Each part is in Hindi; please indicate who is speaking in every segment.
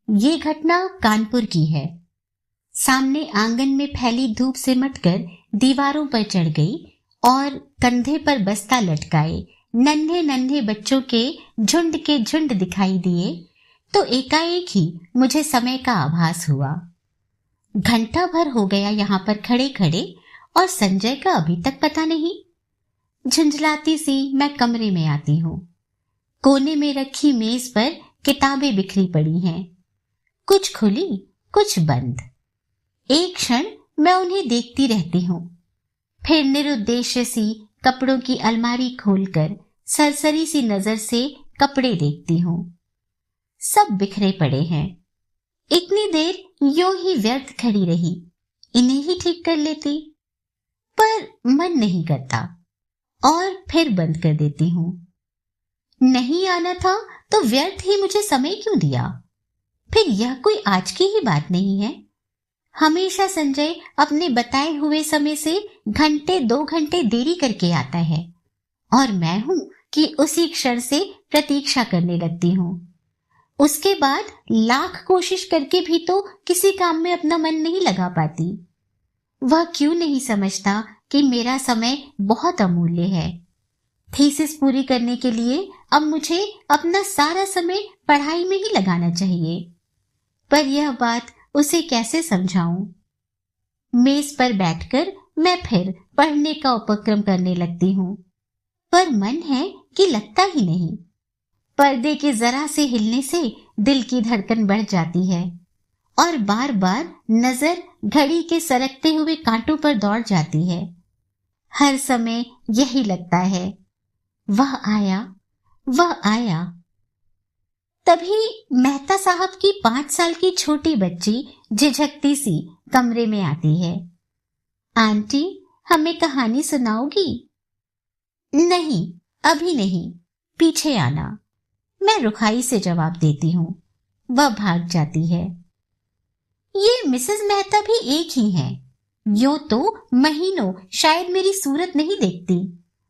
Speaker 1: ये घटना कानपुर की है। सामने आंगन में फैली धूप सिमटकर दीवारों पर चढ़ गई और कंधे पर बस्ता लटकाए नन्हे नन्हे बच्चों के झुंड दिखाई दिए तो एकाएक ही मुझे समय का आभास हुआ। घंटा भर हो गया यहाँ पर खड़े खड़े और संजय का अभी तक पता नहीं। झुंझलाती सी मैं कमरे में आती हूँ। कोने में रखी मेज पर किताबें बिखरी पड़ी हैं, कुछ खुली कुछ बंद। एक क्षण मैं उन्हें देखती रहती हूँ, फिर निरुद्देश्य सी कपड़ों की अलमारी खोलकर सरसरी सी नजर से कपड़े देखती हूँ। सब बिखरे पड़े हैं। इतनी देर यूं ही व्यर्थ खड़ी रही, इन्हें ही ठीक कर लेती, पर मन नहीं करता और फिर बंद कर देती हूँ। नहीं आना था तो व्यर्थ ही मुझे समय क्यों दिया? फिर यह कोई आज की ही बात नहीं है। हमेशा संजय अपने बताए हुए समय से घंटे 2 घंटे देरी करके आता है और मैं हूं कि उसी क्षण से प्रतीक्षा करने लगती हूँ। उसके बाद लाख कोशिश करके भी तो किसी काम में अपना मन नहीं लगा पाती। वह क्यों नहीं समझता कि मेरा समय बहुत अमूल्य है। थीसिस पूरी करने के लिए अब मुझे अपना सारा समय पढ़ाई में ही लगाना चाहिए, पर यह बात उसे कैसे समझाऊं? मेज पर बैठकर मैं फिर पढ़ने का उपक्रम करने लगती हूँ, पर मन है कि लगता ही नहीं। पर्दे के जरा से हिलने से दिल की धड़कन बढ़ जाती है और बार बार नजर घड़ी के सरकते हुए कांटों पर दौड़ जाती है। हर समय यही लगता है, वह आया वह आया। तभी मेहता साहब की 5 साल की छोटी बच्ची झिझकती सी कमरे में आती है। आंटी, हमें कहानी सुनाओगी? नहीं, अभी नहीं, पीछे आना, मैं रुखाई से जवाब देती हूँ। वह भाग जाती है। ये मिसेस मेहता भी एक ही हैं। यूं तो महीनों शायद मेरी सूरत नहीं देखती,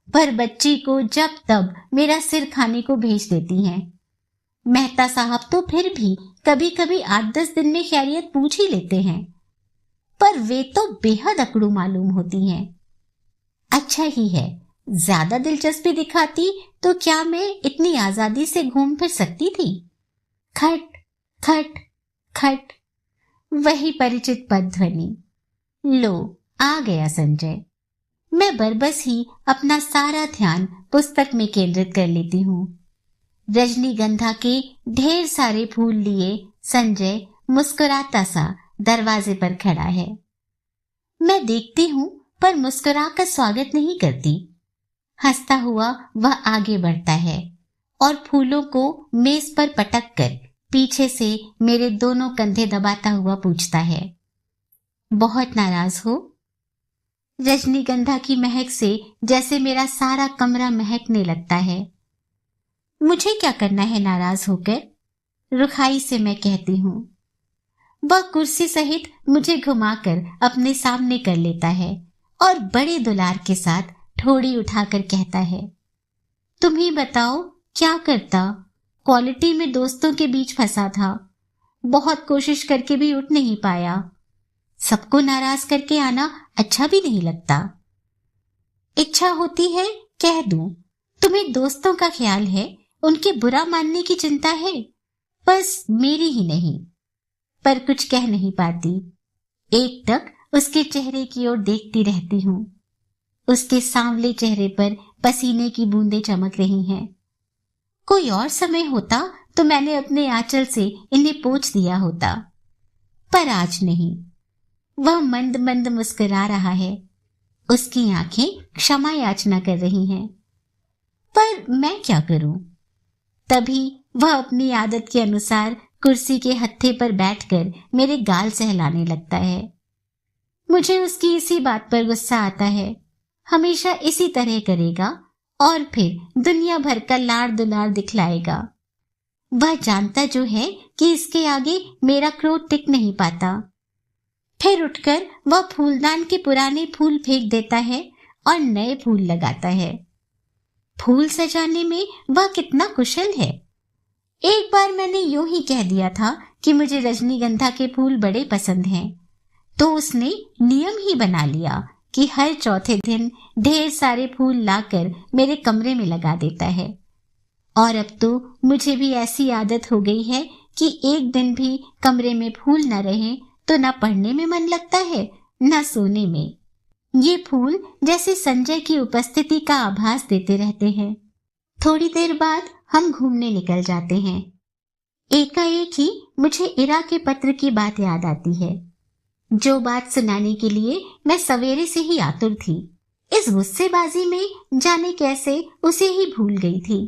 Speaker 1: पर बच्ची को जब तब मेरा सिर खाने को भेज देती हैं। मेहता साहब तो फिर भी कभी कभी 8-10 दिन में खैरियत पूछ ही लेते हैं, पर वे तो बेहद अकड़ू मालूम होती हैं। अच्छा ही है, ज्यादा दिलचस्पी दिखाती तो क्या मैं इतनी आजादी से घूम फिर सकती थी? खट खट खट, वही परिचित पद ध्वनि। लो, आ गया संजय। मैं बरबस ही अपना सारा ध्यान पुस्तक में केंद्रित कर लेती हूँ। रजनीगंधा के ढेर सारे फूल लिए संजय मुस्कुराता सा दरवाजे पर खड़ा है। मैं देखती हूँ पर मुस्कुरा कर स्वागत नहीं करती। हंसता हुआ वह आगे बढ़ता है और फूलों को मेज पर पटक कर पीछे से मेरे दोनों कंधे दबाता हुआ पूछता है, बहुत नाराज हो? रजनीगंधा की महक से जैसे मेरा सारा कमरा महकने लगता है। मुझे क्या करना है नाराज होकर? रुखाई से मैं कहती हूँ। वह कुर्सी सहित मुझे घुमाकर अपने सामने कर लेता है और बड़े दुलार के साथ ठोड़ी उठाकर कहता है, तुम ही बताओ क्या करता? क्वालिटी में दोस्तों के बीच फंसा था, बहुत कोशिश करके भी उठ नहीं पाया। सबको नाराज करके आना अच्छा भी नहीं लगता। इच्छा होती है कह दूं, तुम्हें दोस्तों का ख्याल है, उनके बुरा मानने की चिंता है, बस मेरी ही नहीं। पर कुछ कह नहीं पाती। एकटक उसके चेहरे की ओर देखती रहती हूँ। उसके सांवले चेहरे पर पसीने की बूंदें चमक रही हैं। कोई और समय होता तो मैंने अपने आंचल से इन्हें पोंछ दिया होता, पर आज नहीं। वह मंद मंद मुस्कुरा रहा है। उसकी आंखें क्षमा याचना कर रही हैं, पर मैं क्या करूं? तभी वह अपनी आदत के अनुसार कुर्सी के हत्थे पर बैठकर मेरे गाल सहलाने लगता है। मुझे उसकी इसी बात पर गुस्सा आता है। हमेशा इसी तरह करेगा और फिर दुनिया भर का लाड़ दुलार दिखलाएगा। वह जानता जो है कि इसके आगे मेरा क्रोध टिक नहीं पाता। फिर उठकर वह फूलदान के पुराने फूल फेंक देता है और नए फूल लगाता है। फूल सजाने में वह कितना कुशल है। एक बार मैंने यूं ही कह दिया था कि मुझे रजनीगंधा के फूल बड़े पसंद हैं, तो उसने नियम ही बना लिया कि हर चौथे दिन ढेर सारे फूल लाकर मेरे कमरे में लगा देता है। और अब तो मुझे भी ऐसी आदत हो गई है कि एक दिन भी कमरे में फूल न रहे तो न पढ़ने में मन लगता है न सोने में। ये फूल जैसे संजय की उपस्थिति का आभास देते रहते हैं। थोड़ी देर बाद हम घूमने निकल जाते हैं। एकाएक ही मुझे इरा के पत्र की बात याद आती है, जो बात सुनाने के लिए मैं सवेरे से ही आतुर थी। इस गुस्सेबाजी में जाने कैसे उसे ही भूल गई थी।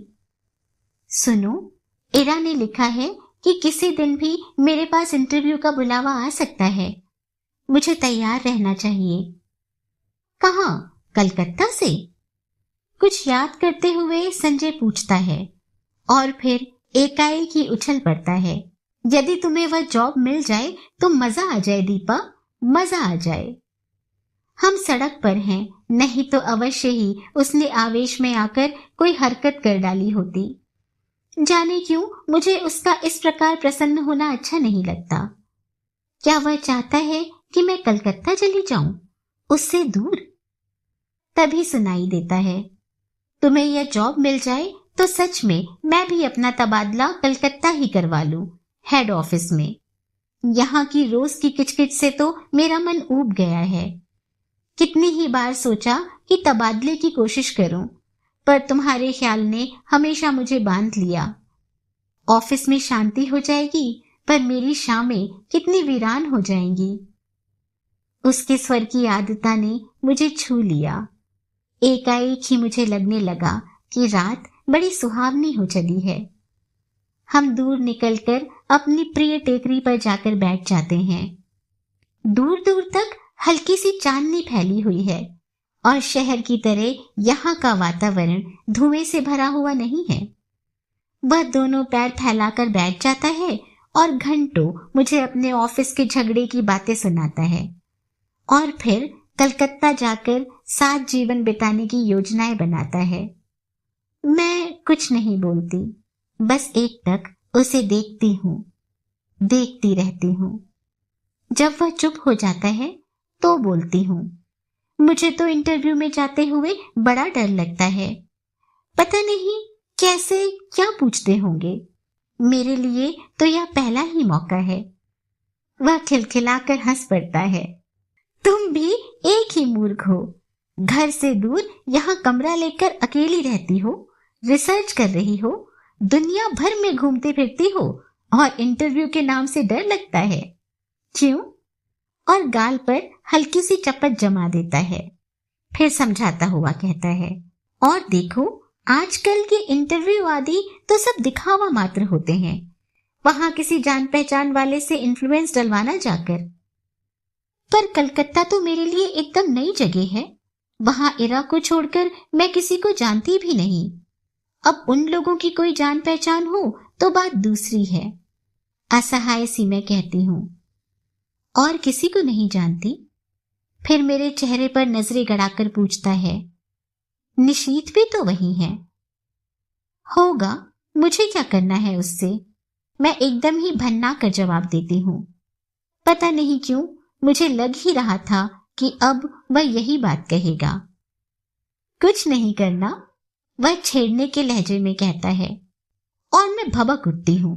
Speaker 1: सुनो, इरा ने लिखा है कि किसी दिन भी मेरे पास इंटरव्यू का बुलावा आ सकता है। मुझे तैयार रहना चाहिए। कहाँ? कलकत्ता से? कुछ याद करते हुए संजय पूछता है और फिर एकाएक ही उछल पड़ता है। यदि तुम्हें वह जॉब मिल जाए तो मजा आ जाए दीपा, मजा आ जाए। हम सड़क पर हैं, नहीं तो अवश्य ही उसने आवेश में आकर कोई हरकत कर डाली होती। जाने क्यों मुझे उसका इस प्रकार प्रसन्न होना अच्छा नहीं लगता। क्या वह चाहता है कि मैं कलकत्ता चली जाऊं, उससे दूर? तभी सुनाई देता है, तुम्हें यह जॉब मिल जाए तो सच में मैं भी अपना तबादला कलकत्ता ही करवा लूं, हेड ऑफिस में। यहाँ की रोज की किचकिच से तो मेरा मन ऊब गया है। कितनी ही बार सोचा कि तबादले की कोशिश करूं, पर तुम्हारे ख्याल ने हमेशा मुझे बांध लिया। ऑफिस में शांति हो जाएगी, पर मेरी शामें कितनी वीरान हो जाएंगी। उसके स्वर की आर्द्रता ने मुझे छू लिया। एकाएक ही मुझे लगने लगा कि रात बड़ी सुहावनी हो चली है। हम दूर निकलकर अपनी प्रिय टेकरी पर जाकर बैठ जाते हैं। दूर दूर तक हल्की सी चांदनी फैली हुई है और शहर की तरह यहाँ का वातावरण धुएं से भरा हुआ नहीं है। वह दोनों पैर फैलाकर बैठ जाता है और घंटों मुझे अपने ऑफिस के झगड़े की बातें सुनाता है और फिर कलकत्ता जाकर साथ जीवन बिताने की योजनाएं बनाता है। मैं कुछ नहीं बोलती, बस एकटक उसे देखती हूँ, देखती रहती हूँ। जब वह चुप हो जाता है तो बोलती हूँ, मुझे तो इंटरव्यू में जाते हुए बड़ा डर लगता है। पता नहीं कैसे क्या पूछते होंगे। मेरे लिए तो यह पहला ही मौका है। वह खिलखिलाकर हंस पड़ता है। तुम भी एक ही मूर्ख हो। घर से दूर यहाँ कमरा लेकर अकेली रहती हो, रिसर्च कर रही हो, दुनिया भर में घूमती फिरती हो और इंटरव्यू के नाम से डर लगता है। क्यों? और गाल पर हल्की सी चपत जमा देता है। फिर समझाता हुआ कहता है, और देखो आजकल के इंटरव्यू आदि तो सब दिखावा मात्र होते हैं। वहां किसी जान पहचान वाले से इन्फ्लुएंस डलवाना जाकर। पर कलकत्ता तो मेरे लिए एकदम नई जगह है। वहां इरा को छोड़कर मैं किसी को जानती भी नहीं। अब उन लोगों की कोई जान पहचान हो तो बात दूसरी है। असहाय सी मैं कहती हूँ, और किसी को नहीं जानती। फिर मेरे चेहरे पर नजरें गड़ाकर पूछता है, निशीत भी तो वही है। होगा, मुझे क्या करना है उससे। मैं एकदम ही भन्ना कर जवाब देती हूँ। पता नहीं क्यों मुझे लग ही रहा था कि अब वह यही बात कहेगा। कुछ नहीं करना, वह छेड़ने के लहजे में कहता है, और मैं भबक उठती हूँ।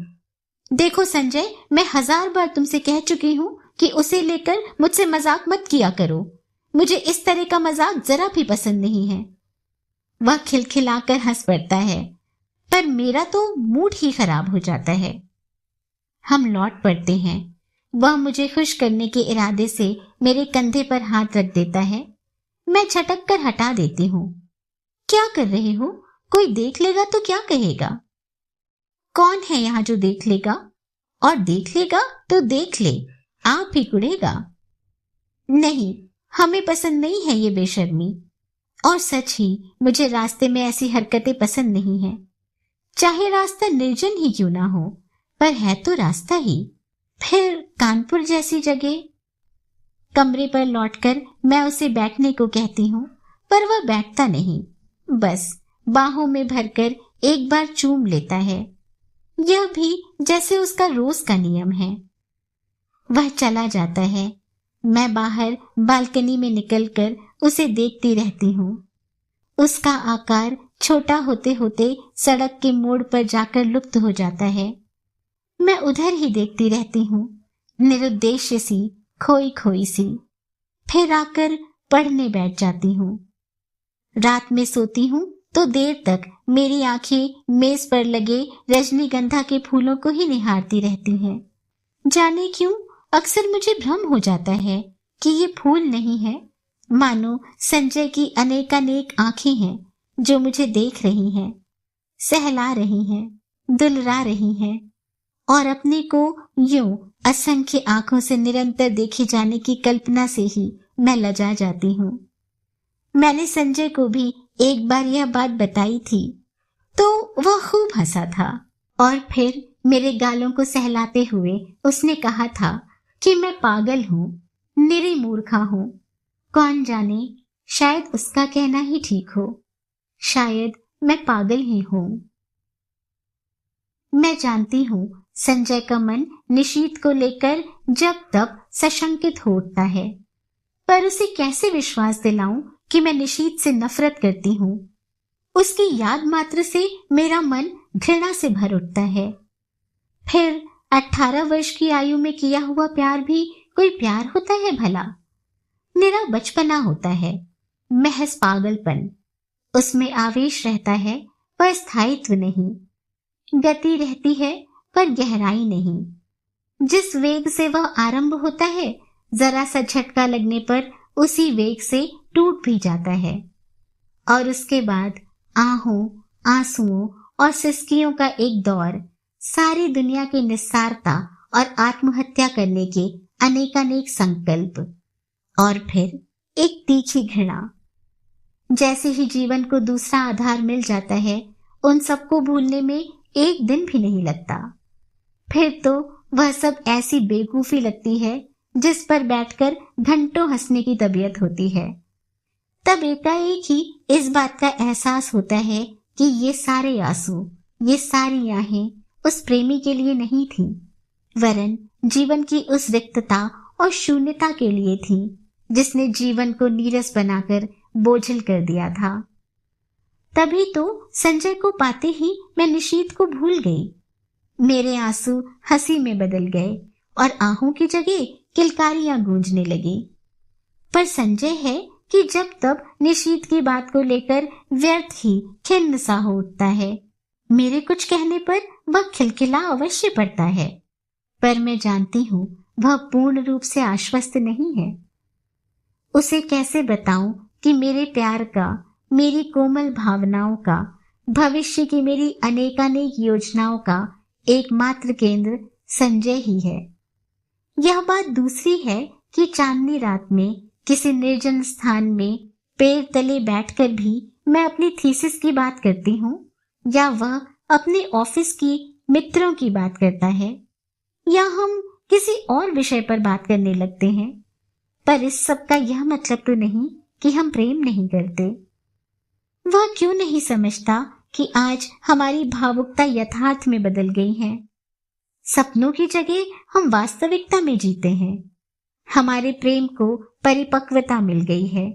Speaker 1: देखो संजय, मैं 1000 बार तुमसे कह चुकी हूँ कि उसे लेकर मुझसे मजाक मत किया करो। मुझे इस तरह का मजाक जरा भी पसंद नहीं है। वह खिलखिलाकर हंस पड़ता है, पर मेरा तो मूड ही खराब हो जाता है। हम लौट पड़ते हैं। वह मुझे खुश करने के इरादे से मेरे कंधे पर हाथ रख देता है। मैं झटक कर हटा देती हूँ। क्या कर रहे हो? कोई देख लेगा तो क्या कहेगा? कौन है यहाँ जो देख लेगा? और देख लेगा तो देख ले, आप ही कुड़ेगा। नहीं, हमें पसंद नहीं है ये बेशर्मी। और सच ही मुझे रास्ते में ऐसी हरकतें पसंद नहीं है। चाहे रास्ता निर्जन ही क्यों ना हो, पर है तो रास्ता ही। फिर कानपुर जैसी जगह। कमरे पर लौटकर मैं उसे बैठने को कहती हूँ, पर वह बैठता नहीं, बस बाहों में भरकर एक बार चूम लेता है। यह भी जैसे उसका रोज का नियम है। वह चला जाता है। मैं बाहर बालकनी में निकलकर उसे देखती रहती हूँ। उसका आकार छोटा होते होते सड़क के मोड़ पर जाकर लुप्त हो जाता है। मैं उधर ही देखती रहती हूँ, निरुद्देश्य सी, खोई खोई सी। फिर आकर पढ़ने बैठ जाती हूँ। रात में सोती हूँ तो देर तक मेरी आंखें मेज पर लगे रजनीगंधा के फूलों को ही निहारती रहती हैं। जाने क्यों अक्सर मुझे भ्रम हो जाता है कि ये फूल नहीं है, मानो संजय की अनेकानेक आंखें हैं जो मुझे देख रही हैं, सहला रही हैं, दुलरा रही हैं, और अपने को यूं असंख्य आंखों से निरंतर देखे जाने की कल्पना से ही मैं लजा जाती हूँ। मैंने संजय को भी एक बार यह बात बताई थी तो वह खूब हंसा था, और फिर मेरे गालों को सहलाते हुए उसने कहा था कि मैं पागल हूँ, निरी मूर्खा हूँ। कौन जाने, शायद उसका कहना ही ठीक हो, शायद मैं पागल ही हूँ। मैं जानती हूँ संजय का मन निशीथ को लेकर जब तब सशंकित हो उठता है, पर उसे कैसे विश्वास दिलाऊं कि मैं निशीथ से नफरत करती हूँ। उसकी याद मात्र से मेरा मन घृणा से भर उठता है। फिर 18 वर्ष की आयु में किया हुआ प्यार भी कोई प्यार होता है भला? निरा बचपना होता है, महज पागलपन। उसमें आवेश रहता है पर स्थायित्व नहीं, गति रहती है पर गहराई नहीं। जिस वेग से वह आरंभ होता है, जरा सा झटका लगने पर उसी वेग से टूट भी जाता है, और उसके बाद आहों, आंसुओं और सिसकियों का एक दौर, सारी दुनिया की निस्सारता और आत्महत्या करने के अनेकानेक संकल्प, और फिर एक तीखी घृणा। जैसे ही जीवन को दूसरा आधार मिल जाता है, उन सबको भूलने में एक दिन भी नहीं लगता। फिर तो वह सब ऐसी बेवकूफी लगती है जिस पर बैठकर घंटों हंसने की तबीयत होती है। तब एकाएक ही इस बात का एहसास होता है कि ये सारे आंसू, ये सारी आहें उस प्रेमी के लिए नहीं थी, वरन जीवन की उस रिक्तता और शून्यता के लिए थी जिसने जीवन को नीरस बनाकर बोझिल कर दिया था। तभी तो संजय को पाते ही मैं निशीथ को भूल गई। मेरे आंसू हंसी में बदल गए और आहों की जगह किलकारियां गूंजने लगी। पर संजय है कि जब तब निशीथ की बात को लेकर व्यर्थ ही खिन्न सा हो उठता है। मेरे कुछ कहने पर वह खिलखिला अवश्य पड़ता है, पर मैं जानती हूँ वह पूर्ण रूप से आश्वस्त नहीं है। उसे कैसे बताऊं कि मेरे प्यार का, मेरी कोमल भावनाओं का, भविष्य की मेरी अनेकानेक योजनाओं का एकमात्र केंद्र संजय ही है। यह बात दूसरी है कि चांदनी रात में किसी निर्जन स्थान में पेड़ तले बैठकर भी मैं अपनी थीसिस की बात करती हूँ, या वह अपने ऑफिस की मित्रों की बात करता है, या हम किसी और विषय पर बात करने लगते हैं। पर इस सब का यह मतलब तो नहीं कि हम प्रेम नहीं करते। वह क्यों नहीं समझता कि आज हमारी भावुकता यथार्थ में बदल गई है। सपनों की जगह हम वास्तविकता में जीते हैं। हमारे प्रेम को परिपक्वता मिल गई है,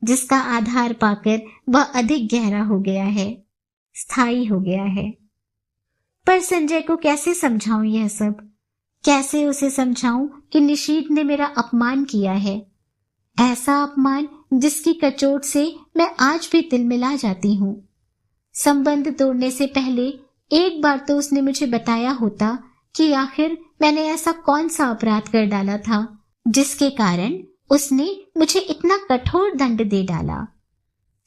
Speaker 1: जिसका आधार पाकर वह अधिक गहरा हो गया है, स्थायी हो गया है। पर संजय को कैसे समझाऊं यह सब? कैसे उसे समझाऊं कि निशीथ ने मेरा अपमान किया है, ऐसा अपमान जिसकी कचोट से मैं आज भी तिलमिला जाती हूँ। संबंध तोड़ने से पहले एक बार तो उसने मुझे बताया होता कि आखिर मैंने ऐसा कौन सा अपराध कर डाला था जिसके कारण उसने मुझे इतना कठोर दंड दे डाला।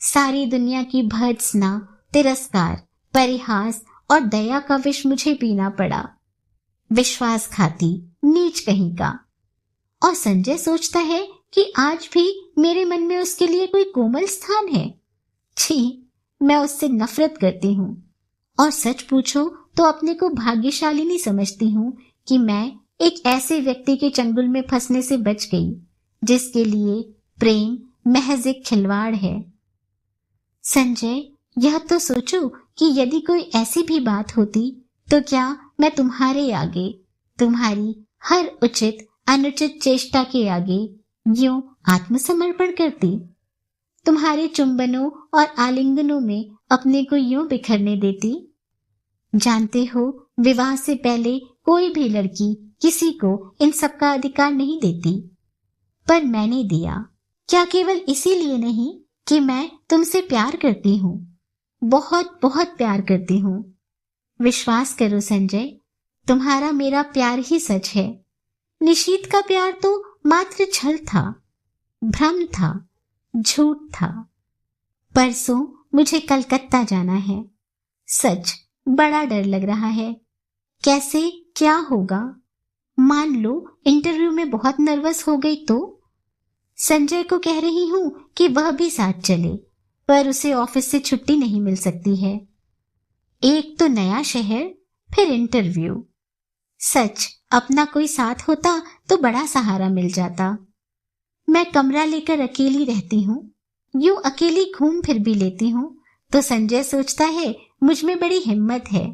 Speaker 1: सारी दुनिया की भर्त्सना, तिरस्कार, परिहास और दया का विष मुझे पीना पड़ा। विश्वासघाती, नीच कहीं का। और संजय सोचता है कि आज भी मेरे मन में उसके लिए कोई कोमल स्थान है। छी, मैं उससे नफरत करती हूँ, और सच पूछो तो अपने को भाग्यशालिनी समझती हूँ कि मैं एक ऐसे व्यक्ति के चंगुल में फंसने से बच गई जिसके लिए प्रेम महज एक खिलवाड़ है। संजय, यह तो सोचो कि यदि कोई ऐसी भी बात होती तो क्या मैं तुम्हारे आगे, तुम्हारी हर उचित अनुचित चेष्टा के आगे यूं आत्मसमर्पण करती? तुम्हारे चुंबनों और आलिंगनों में अपने को यूं बिखरने देती? जानते हो, विवाह से पहले कोई भी लड़की किसी को इन सब का अधिकार नहीं देती, पर मैंने दिया। क्या केवल इसीलिए नहीं कि मैं तुमसे प्यार करती हूँ, बहुत बहुत प्यार करती हूँ। विश्वास करो संजय, तुम्हारा मेरा प्यार ही सच है। निशीथ का प्यार तो मात्र छल था, भ्रम था, झूठ था। परसों मुझे कलकत्ता जाना है। सच बड़ा डर लग रहा है। कैसे क्या होगा? मान लो इंटरव्यू में बहुत नर्वस हो गई तो? संजय को कह रही हूं कि वह भी साथ चले, पर उसे ऑफिस से छुट्टी नहीं मिल सकती है। एक तो नया शहर, फिर इंटरव्यू। सच अपना कोई साथ होता तो बड़ा सहारा मिल जाता। मैं कमरा लेकर अकेली रहती हूँ, यूं अकेली घूम फिर भी लेती हूँ, तो संजय सोचता है मुझ में बड़ी हिम्मत है,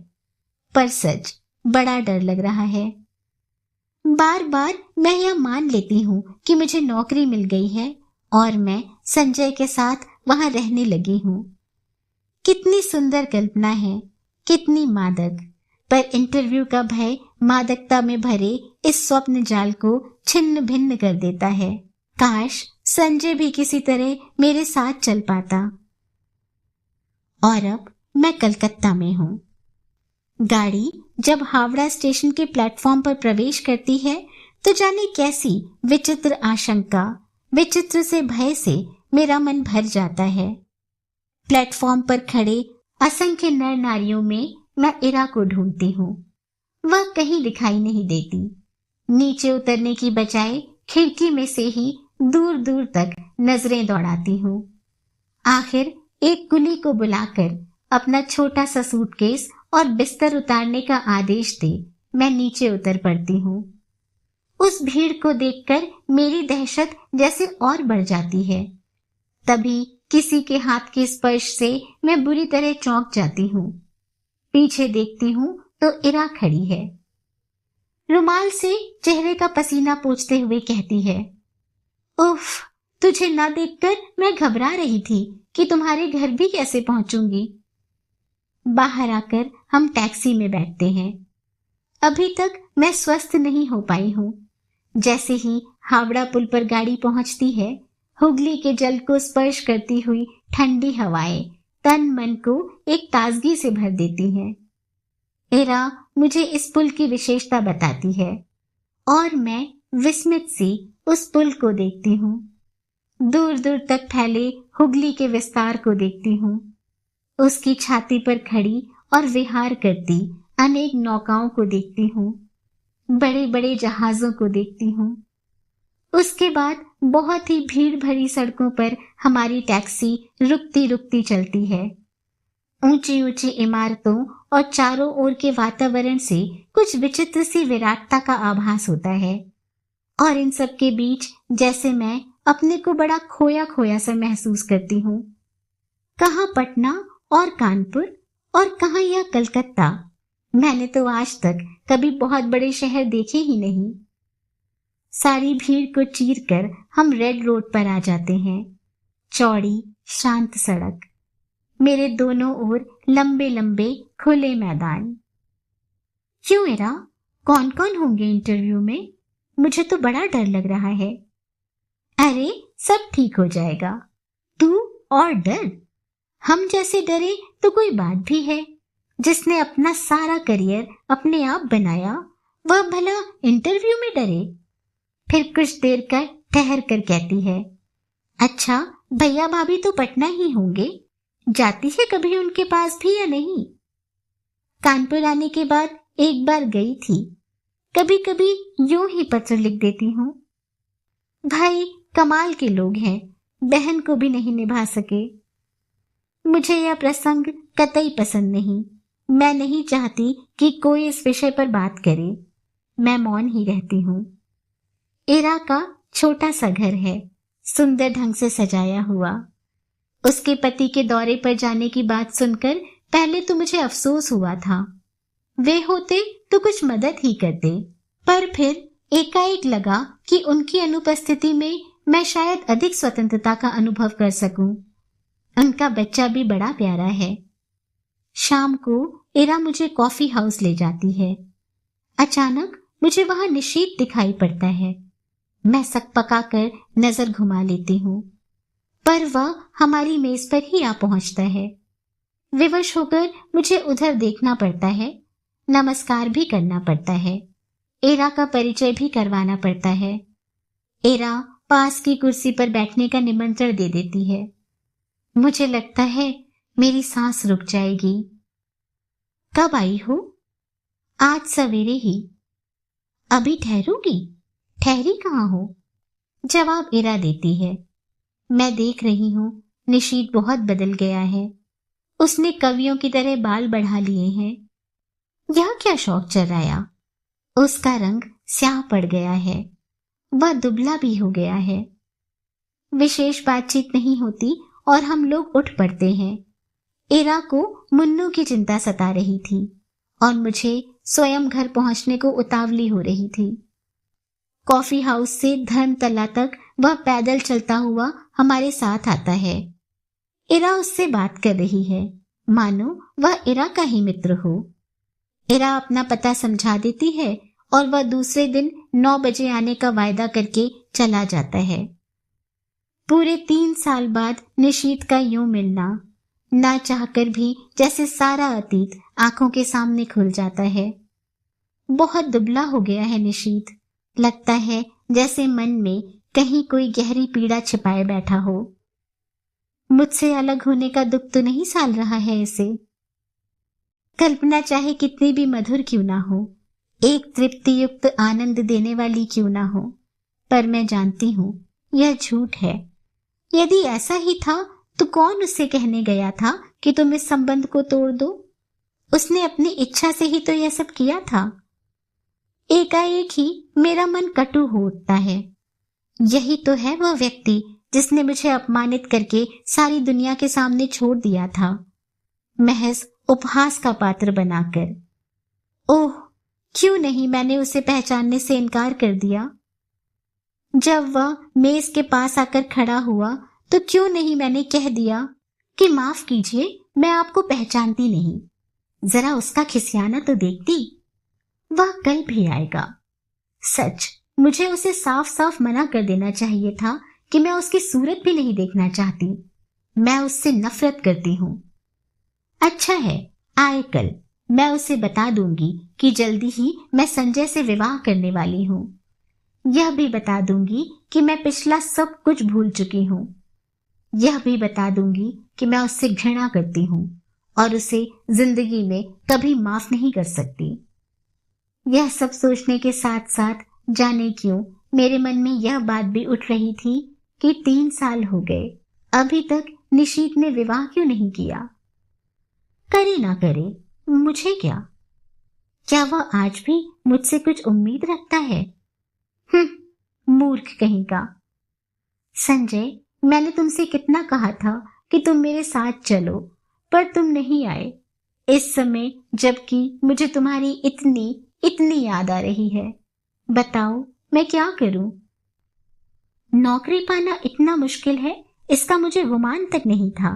Speaker 1: पर सच बड़ा डर लग रहा है। बार बार मैं यह मान लेती हूँ कि मुझे नौकरी मिल गई है और मैं संजय के साथ वहां रहने लगी हूँ। कितनी सुंदर कल्पना है, कितनी मादक, पर इंटरव्यू का भय मादकता में भरे इस स्वप्न जाल को छिन्न भिन्न कर देता है। काश संजय भी किसी तरह मेरे साथ चल पाता। और अब मैं कलकत्ता में हूँ। गाड़ी जब हावड़ा स्टेशन के प्लेटफॉर्म पर प्रवेश करती है तो जाने कैसी विचित्र आशंका, विचित्र से भय से मेरा मन भर जाता है। प्लेटफॉर्म पर खड़े असंख्य नर नारियों में मैं इरा को ढूंढती हूँ। वह कहीं दिखाई नहीं देती। नीचे उतरने की बजाय खिड़की में से ही दूर दूर तक नजरें दौड़ाती हूँ। आखिर एक कुली को बुलाकर अपना छोटा सा सूटकेस और बिस्तर उतारने का आदेश दे मैं नीचे उतर पड़ती हूँ। उस भीड़ को देखकर मेरी दहशत जैसे और बढ़ जाती है। तभी किसी के हाथ के स्पर्श से मैं बुरी तरह चौंक जाती हूँ। पीछे देखती हूँ तो इरा खड़ी है। रुमाल से चेहरे का पसीना पोंछते हुए कहती है, उफ, तुझे न देखकर मैं घबरा रही थी कि तुम्हारे घर भी कैसे पहुंचूंगी। बाहर आकर हम टैक्सी में बैठते हैं। अभी तक मैं स्वस्थ नहीं हो पाई हूँ। जैसे ही हावड़ा पुल पर गाड़ी पहुंचती है, हुगली के जल को स्पर्श करती हुई ठंडी हवाएं तन मन को एक ताजगी से भर देती हैं। इरा मुझे इस पुल की विशेषता बताती है और मैं विस्मित सी उस पुल को देखती हूँ। दूर दूर तक फैले हुगली के विस्तार को देखती हूँ। उसकी छाती पर खड़ी और विहार करती अनेक नौकाओं को देखती हूँ। बड़े बड़े जहाजों को देखती हूँ। उसके बाद बहुत ही भीड़ भरी सड़कों पर हमारी टैक्सी रुकती रुकती चलती है। ऊंची ऊंची इमारतों और चारों ओर के वातावरण से कुछ विचित्र सी विराटता का आभास होता है और इन सब के बीच जैसे मैं अपने को बड़ा खोया खोया सा महसूस करती हूँ। कहाँ पटना और कानपुर और कहाँ यह कलकत्ता। मैंने तो आज तक कभी बहुत बड़े शहर देखे ही नहीं। सारी भीड़ को चीरकर हम रेड रोड पर आ जाते हैं। चौड़ी शांत सड़क, मेरे दोनों ओर लंबे लंबे खुले मैदान। क्यों इरा, कौन कौन होंगे इंटरव्यू में? मुझे तो बड़ा डर लग रहा है। अरे सब ठीक हो जाएगा। तू और डर? हम जैसे डरे तो कोई बात भी है? जिसने अपना सारा करियर अपने आप बनाया वह भला इंटरव्यू में डरे? फिर कुछ देर कर ठहर कर कहती है, अच्छा भैया भाभी तो पटना ही होंगे, जाती है कभी उनके पास भी या नहीं? कानपुर आने के बाद एक बार गई थी। कभी कभी यूं ही पत्र लिख देती हूँ। भाई कमाल के लोग हैं, बहन को भी नहीं निभा सके। मुझे यह प्रसंग कतई पसंद नहीं। मैं नहीं चाहती कि कोई इस विषय पर बात करे। मैं मौन ही रहती हूँ। इरा का छोटा सा घर है, सुंदर ढंग से सजाया हुआ। उसके पति के दौरे पर जाने की बात सुनकर पहले तो मुझे अफसोस हुआ था, वे होते तो कुछ मदद ही करते, पर फिर एकाएक लगा कि उनकी अनुपस्थिति में मैं शायद अधिक स्वतंत्रता का अनुभव कर सकूं। उनका बच्चा भी बड़ा प्यारा है। शाम को इरा मुझे कॉफी हाउस ले जाती है। अचानक मुझे वहां निशीत दिखाई पड़ता है। मैं सकपका कर नजर घुमा लेती हूँ, पर वह हमारी मेज पर ही आ पहुंचता है। विवश होकर मुझे उधर देखना पड़ता है, नमस्कार भी करना पड़ता है, एरा का परिचय भी करवाना पड़ता है। एरा पास की कुर्सी पर बैठने का निमंत्रण दे देती है। मुझे लगता है मेरी सांस रुक जाएगी। कब आई हो? आज सवेरे ही। अभी ठहरूंगी? ठहरी कहाँ हो? जवाब एरा देती है। मैं देख रही हूँ निशीत बहुत बदल गया है। उसने कवियों की तरह बाल बढ़ा लिए हैं। यह क्या शौक चराया? उसका रंग स्याह पड़ गया है। वह दुबला भी हो गया है। विशेष बातचीत नहीं होती और हम लोग उठ पड़ते हैं। एरा को मुन्नू की चिंता सता रही थी और मुझे स्वयं घर पहुंचने को उतावली हो रही थी। कॉफी हाउस से धर्मतला तक वह पैदल चलता हुआ हमारे साथ आता है। इरा उससे बात कर रही है, मानो वह इरा का ही मित्र हो। इरा अपना पता समझा देती है और वह दूसरे दिन 9 बजे आने का वायदा करके चला जाता है। पूरे 3 साल बाद निशीत का यूं मिलना, ना चाहकर भी जैसे सारा अतीत आंखों के सामने खुल जाता है। बहुत दुबला हो गया है निशीत। लगता है जैसे मन में कहीं कोई गहरी पीड़ा छिपाए बैठा हो। मुझसे अलग होने का दुख तो नहीं साल रहा है इसे। कल्पना चाहे कितनी भी मधुर क्यों ना हो, एक तृप्ति युक्त आनंद देने वाली क्यों ना हो, पर मैं जानती हूँ यह झूठ है। यदि ऐसा ही था तो कौन उससे कहने गया था कि तुम इस संबंध को तोड़ दो? उसने अपनी इच्छा से ही तो यह सब किया था। एकाएक ही मेरा मन कटु हो उठता है। यही तो है वह व्यक्ति जिसने मुझे अपमानित करके सारी दुनिया के सामने छोड़ दिया था, महज उपहास का पात्र बनाकर। ओह, क्यों नहीं मैंने उसे पहचानने से इनकार कर दिया। जब वह मेज के पास आकर खड़ा हुआ तो क्यों नहीं मैंने कह दिया कि माफ कीजिए, मैं आपको पहचानती नहीं। जरा उसका खिसियाना तो देखती। वह कल भी आएगा। सच, मुझे उसे साफ साफ मना कर देना चाहिए था कि मैं उसकी सूरत भी नहीं देखना चाहती। मैं उससे नफरत करती हूँ। अच्छा है, आए कल। मैं उसे बता दूंगी कि जल्दी ही मैं संजय से विवाह करने वाली हूँ। यह भी बता दूंगी कि मैं पिछला सब कुछ भूल चुकी हूँ। यह भी बता दूंगी कि मैं उससे घृणा करती हूँ और उसे जिंदगी में कभी माफ नहीं कर सकती। यह सब सोचने के साथ साथ जाने क्यों मेरे मन में यह बात भी उठ रही थी कि 3 साल हो गए, अभी तक निशीत ने विवाह क्यों नहीं किया। करे ना करे, मुझे क्या वह आज भी मुझसे कुछ उम्मीद रखता है? मूर्ख कहीं का। संजय, मैंने तुमसे कितना कहा था कि तुम मेरे साथ चलो, पर तुम नहीं आए। इस समय जबकि मुझे तुम्हारी इतनी याद आ रही है। बताओ मैं क्या करूं? नौकरी पाना इतना मुश्किल है, इसका मुझे गुमान तक नहीं था।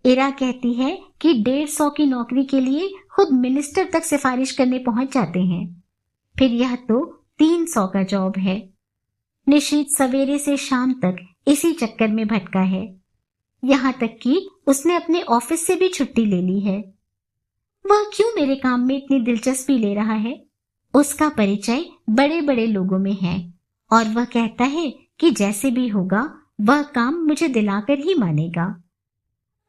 Speaker 1: इरा कहती है कि 150 की नौकरी के लिए खुद मिनिस्टर तक सिफारिश करने पहुंच जाते हैं। फिर यह तो 300 का जॉब है। निशीत सवेरे से शाम तक इसी चक्कर में भटका है। यहाँ तक कि उसने अपने ऑफिस से भी छुट्टी ले ली है। वह क्यों मेरे काम में इतनी दिलचस्पी ले रहा है? उसका परिचय बड़े बड़े लोगों में है और वह कहता है कि जैसे भी होगा वह काम मुझे दिलाकर ही मानेगा।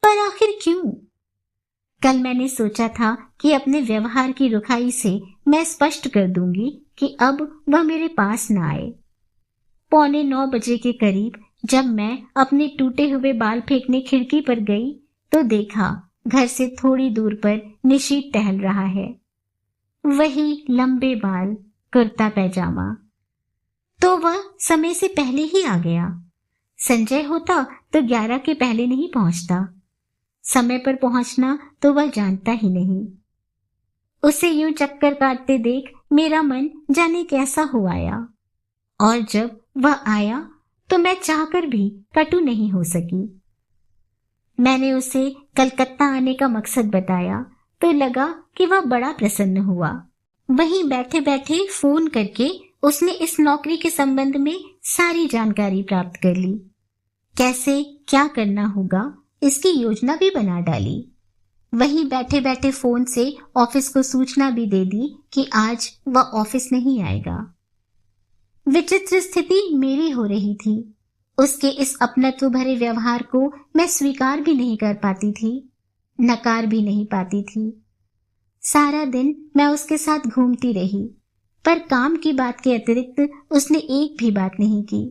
Speaker 1: पर आखिर क्यों? कल मैंने सोचा था कि अपने व्यवहार की रुखाई से मैं स्पष्ट कर दूंगी कि अब वह मेरे पास न आए। 8:45 बजे के करीब जब मैं अपने टूटे हुए बाल फेंकने खिड़की पर गई तो देखा घर से थोड़ी दूर पर निशीत टहल रहा है। वही लंबे बाल, कुर्ता पैजामा। तो वह समय से पहले ही आ गया। संजय होता तो 11 के पहले नहीं पहुंचता। समय पर पहुंचना तो वह जानता ही नहीं। उसे यूं चक्कर काटते देख मेरा मन जाने कैसा हो आया, और जब वह आया तो मैं चाहकर भी कटु नहीं हो सकी। मैंने उसे कलकत्ता आने का मकसद बताया तो लगा कि वह बड़ा प्रसन्न हुआ। वहीं बैठे बैठे फोन करके उसने इस नौकरी के संबंध में सारी जानकारी प्राप्त कर ली। कैसे क्या करना होगा इसकी योजना भी बना डाली। वहीं बैठे बैठे फोन से ऑफिस को सूचना भी दे दी कि आज वह ऑफिस नहीं आएगा। विचित्र स्थिति मेरी हो रही थी। उसके इस अपनत्व भरे व्यवहार को मैं स्वीकार भी नहीं कर पाती थी, नकार भी नहीं पाती थी। सारा दिन मैं उसके साथ घूमती रही, पर काम की बात के अतिरिक्त उसने एक भी बात नहीं की।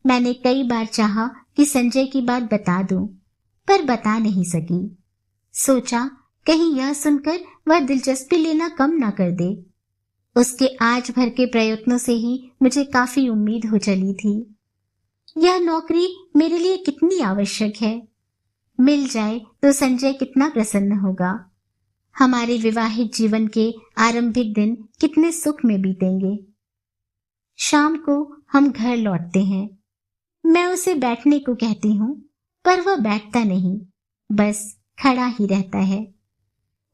Speaker 1: मैंने कई बार चाहा कि संजय की बात बता दूं, पर बता नहीं सकी। सोचा कहीं यह सुनकर वह दिलचस्पी लेना कम ना कर दे। उसके आज भर के प्रयत्नों से ही मुझे काफी उम्मीद हो चली थी। यह नौकरी मेरे लिए कितनी आवश्यक है। मिल जाए तो संजय कितना प्रसन्न होगा। हमारे विवाहित जीवन के आरंभिक दिन कितने सुख में बीतेंगे। शाम को हम घर लौटते हैं। मैं उसे बैठने को कहती हूँ, पर वह बैठता नहीं, बस खड़ा ही रहता है।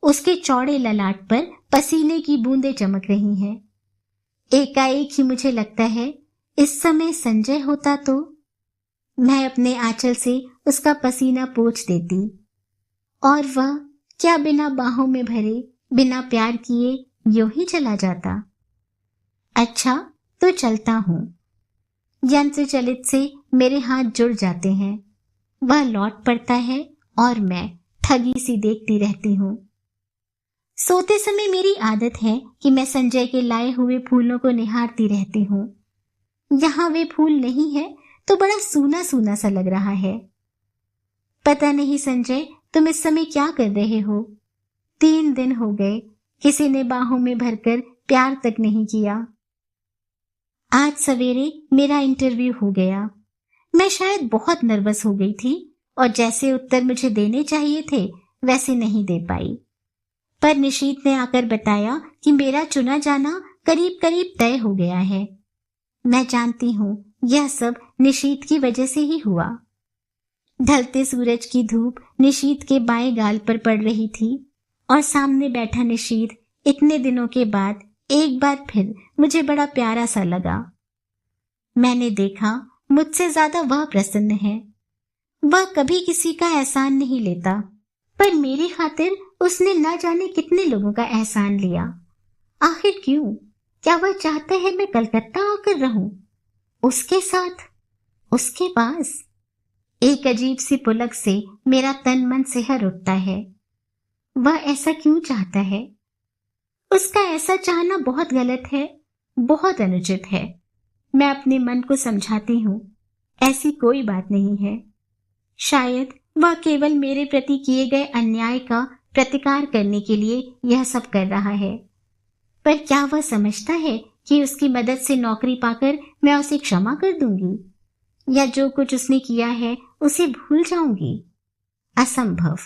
Speaker 1: उसके चौड़े ललाट पर पसीने की बूंदें चमक रही हैं। एकाएक ही मुझे लगता है इस समय संजय होता तो मैं अपने आंचल से उसका पसीना पोंछ देती, और वह क्या बिना बाहों में भरे, बिना प्यार किए यूं ही चला जाता। अच्छा तो चलता हूँ। यंत्र चलित से मेरे हाथ जुड़ जाते हैं। वह लौट पड़ता है और मैं ठगी सी देखती रहती हूँ। सोते समय मेरी आदत है कि मैं संजय के लाए हुए फूलों को निहारती रहती हूँ। यहाँ वे फूल नहीं है तो बड़ा सूना सूना सा लग रहा है। पता नहीं संजय तुम इस समय क्या कर रहे हो। 3 दिन हो गए, किसी ने बाहों में भरकर प्यार तक नहीं किया। आज सवेरे मेरा इंटरव्यू हो गया। मैं शायद बहुत नर्वस हो गई थी और जैसे उत्तर मुझे देने चाहिए थे वैसे नहीं दे पाई। पर निशीत ने आकर बताया कि मेरा चुना जाना करीब करीब तय हो गया है। मैं जानती हूँ यह सब निशीत की वजह से ही हुआ। ढलते सूरज की धूप निशीत के बाएं गाल पर पड़ रही थी और सामने बैठा निशीत इतने दिनों के बाद एक बार फिर मुझे बड़ा प्यारा सा लगा। मैंने देखा मुझसे ज्यादा वह प्रसन्न है। वह कभी किसी का एहसान नहीं लेता, पर मेरी खातिर उसने न जाने कितने लोगों का एहसान लिया। आखिर क्यों? क्या वह चाहता है मैं कलकत्ता आकर रहूं उसके साथ, उसके पास? एक अजीब सी पुलक से मेरा तन मन सिहर उठता है। वह ऐसा क्यों चाहता है? उसका ऐसा चाहना बहुत गलत है, बहुत अनुचित है। मैं अपने मन को समझाती हूँ, ऐसी कोई बात नहीं है। शायद वह केवल मेरे प्रति किए गए अन्याय का प्रतिकार करने के लिए यह सब कर रहा है। पर क्या वह समझता है कि उसकी मदद से नौकरी पाकर मैं उसे क्षमा कर दूंगी, या जो कुछ उसने किया है उसे भूल जाऊंगी? असंभव।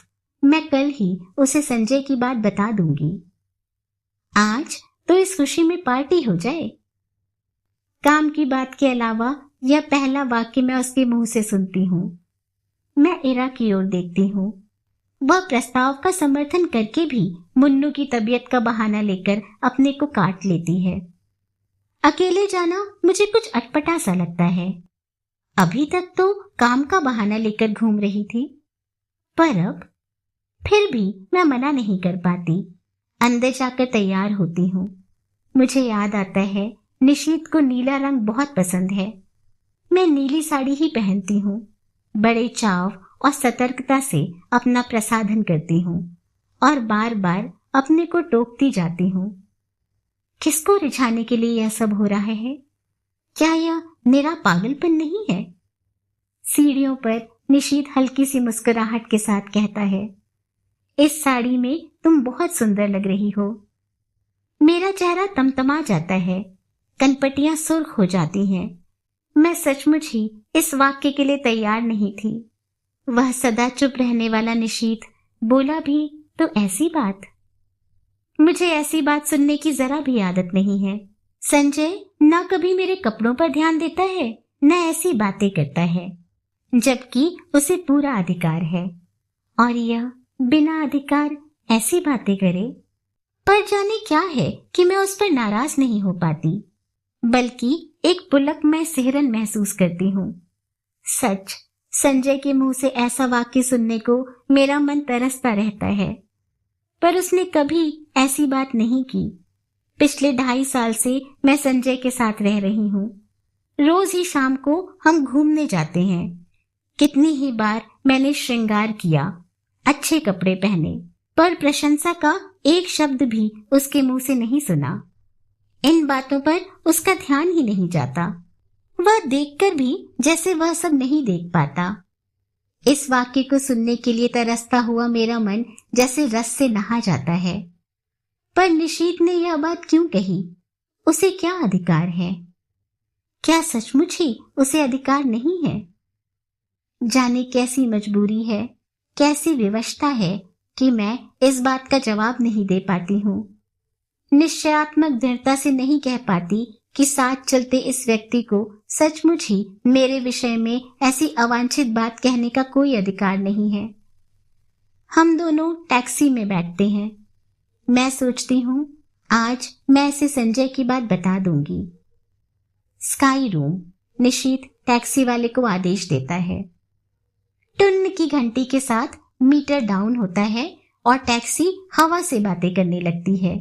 Speaker 1: मैं कल ही उसे संजय की बात बता दूंगी। आज तो इस खुशी में पार्टी हो जाए। काम की बात के अलावा यह पहला वाक्य मैं उसके मुंह से सुनती हूँ। मैं इरा की ओर देखती हूँ। वह प्रस्ताव का समर्थन करके भी मुन्नू की तबीयत का बहाना लेकर अपने को काट लेती है। अकेले जाना मुझे कुछ अटपटा सा लगता है। अभी तक तो काम का बहाना लेकर घूम रही थी, पर अब फिर भी मैं मना नहीं कर पाती। अंदर जाकर तैयार होती हूँ। मुझे याद आता है निशीत को नीला रंग बहुत पसंद है। मैं नीली साड़ी ही पहनती हूँ। बड़े चाव और सतर्कता से अपना प्रसाधन करती हूँ और बार बार अपने को टोकती जाती हूँ। किसको रिझाने के लिए यह सब हो रहा है? क्या यह मेरा पागलपन नहीं है? सीढ़ियों पर निशीत हल्की सी मुस्कुराहट के साथ कहता है, इस साड़ी में तुम बहुत सुंदर लग रही हो। मेरा चेहरा तमतमा जाता है, कनपटियां सुर्ख हो जाती हैं। मैं सचमुच ही इस वाक्य के लिए तैयार नहीं थी। वह सदा चुप रहने वाला निशीत बोला भी तो ऐसी बात। मुझे ऐसी बात सुनने की जरा भी आदत नहीं है। संजय ना कभी मेरे कपड़ों पर ध्यान देता है, न ऐसी बातें करता है, जबकि उसे पूरा अधिकार है, और यह बिना अधिकार ऐसी बातें करे। पर जाने क्या है कि मैं उस पर नाराज नहीं हो पाती, बल्कि एक पुलक में सिहरन महसूस करती हूँ। सच, संजय के मुंह से ऐसा वाक्य सुनने को मेरा मन तरसता रहता है, पर उसने कभी ऐसी बात नहीं की। पिछले 2.5 साल से मैं संजय के साथ रह रही हूँ। रोज ही शाम को हम घूमने जाते हैं। कितनी ही बार मैंने श्रृंगार किया, अच्छे कपड़े पहने, पर प्रशंसा का एक शब्द भी उसके मुंह से नहीं सुना। इन बातों पर उसका ध्यान ही नहीं जाता। वह देखकर भी जैसे वह सब नहीं देख पाता। इस वाक्य को सुनने के लिए तरसता हुआ मेरा मन जैसे रस से नहा जाता है। पर निशीत ने यह बात क्यों कही? उसे क्या अधिकार है? क्या सचमुच ही उसे अधिकार नहीं है? जाने कैसी मजबूरी है, कैसी विवशता है कि मैं इस बात का जवाब नहीं दे पाती हूँ। निश्चयात्मक दृढ़ता से नहीं कह पाती कि साथ चलते इस व्यक्ति को सचमुच ही मेरे विषय में ऐसी अवांछित बात कहने का कोई अधिकार नहीं है। हम दोनों टैक्सी में बैठते हैं। मैं सोचती हूँ आज मैं इसे संजय की बात बता दूंगी। स्काई रूम, निशीत टैक्सी वाले को आदेश देता है। टुन की घंटी के साथ मीटर डाउन होता है और टैक्सी हवा से बातें करने लगती है।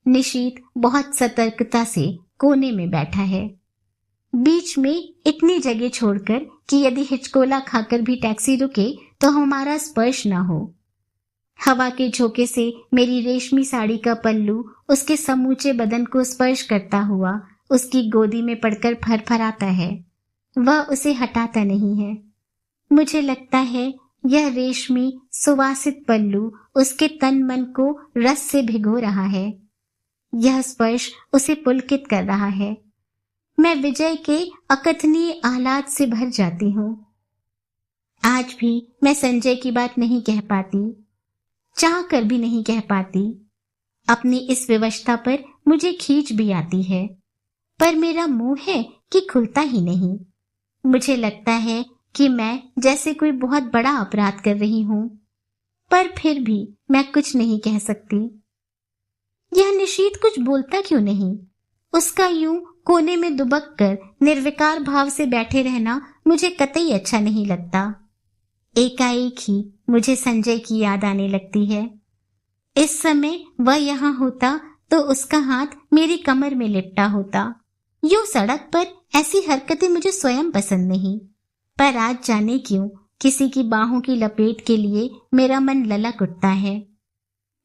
Speaker 1: निशीत बहुत सतर्कता से कोने में बैठा है, बीच में इतनी जगह छोड़कर कि यदि हिचकोला खाकर भी टैक्सी रुके तो हमारा स्पर्श ना हो। हवा के झोंके से मेरी रेशमी साड़ी का पल्लू उसके समूचे बदन को स्पर्श करता हुआ उसकी गोदी में पड़कर फरफराता है। वह उसे हटाता नहीं है। मुझे लगता है यह रेशमी सुवासित पल्लू उसके तन मन को रस से भिगो रहा है। यह स्पर्श उसे पुलकित कर रहा है। मैं विजय के अकथनीय आह्लाद से भर जाती हूँ। आज भी मैं संजय की बात नहीं कह पाती, चाह कर भी नहीं कह पाती। अपनी इस विवशता पर मुझे खींच भी आती है, पर मेरा मुंह है कि खुलता ही नहीं। मुझे लगता है कि मैं जैसे कोई बहुत बड़ा अपराध कर रही हूँ, पर फिर भी मैं कुछ नहीं कह सकती। यह निशीत कुछ बोलता क्यों नहीं? उसका यूं कोने में दुबक कर निर्विकार भाव से बैठे रहना मुझे कतई अच्छा नहीं लगता। एकाएक ही मुझे संजय की याद आने लगती है। इस समय वह यहाँ होता तो उसका हाथ मेरी कमर में लिपटा होता। यूं सड़क पर ऐसी हरकतें मुझे स्वयं पसंद नहीं, पर आज जाने क्यों किसी की बाहों की लपेट के लिए मेरा मन ललक उठता है।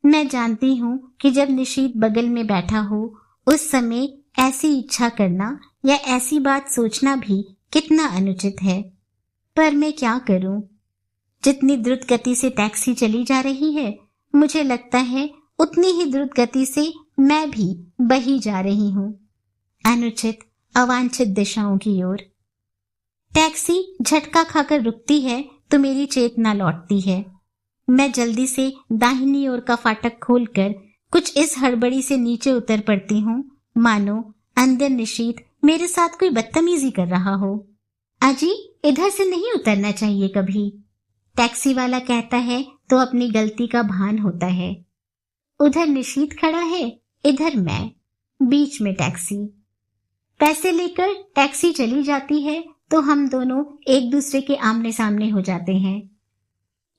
Speaker 1: मैं जानती हूँ कि जब निशीत बगल में बैठा हो उस समय ऐसी इच्छा करना या ऐसी बात सोचना भी कितना अनुचित है, पर मैं क्या करूं? जितनी द्रुत गति से टैक्सी चली जा रही है, मुझे लगता है उतनी ही द्रुत गति से मैं भी बही जा रही हूँ, अनुचित अवांछित दिशाओं की ओर। टैक्सी झटका खाकर रुकती है तो मेरी चेतना लौटती है। मैं जल्दी से दाहिनी ओर का फाटक खोलकर कुछ इस हड़बड़ी से नीचे उतर पड़ती हूँ, मानो अंदर निशीत मेरे साथ कोई बदतमीजी कर रहा हो। अजी, इधर से नहीं उतरना चाहिए कभी, टैक्सी वाला कहता है तो अपनी गलती का भान होता है। उधर निशीत खड़ा है, इधर मैं, बीच में टैक्सी। पैसे लेकर टैक्सी चली जाती है तो हम दोनों एक दूसरे के आमने सामने हो जाते हैं।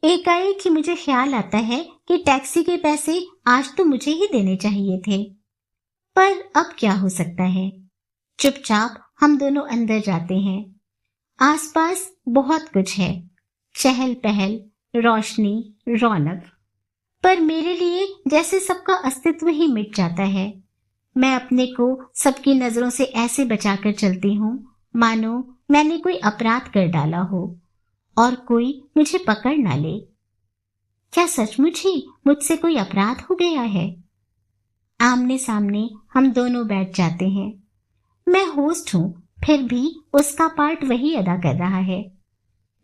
Speaker 1: एकाएक ही मुझे ख्याल आता है कि टैक्सी के पैसे आज तो मुझे ही देने चाहिए थे, पर अब क्या हो सकता है। चुपचाप हम दोनों अंदर जाते हैं। आसपास बहुत कुछ है, चहल पहल, रोशनी, रौनक, पर मेरे लिए जैसे सबका अस्तित्व ही मिट जाता है। मैं अपने को सबकी नजरों से ऐसे बचाकर चलती हूँ मानो मैंने कोई अपराध कर डाला हो और कोई मुझे पकड़ ना ले। क्या सचमुच ही मुझसे कोई अपराध हो गया है? आमने सामने हम दोनों बैठ जाते हैं। मैं होस्ट हूँ, फिर भी उसका पार्ट वही अदा कर रहा है,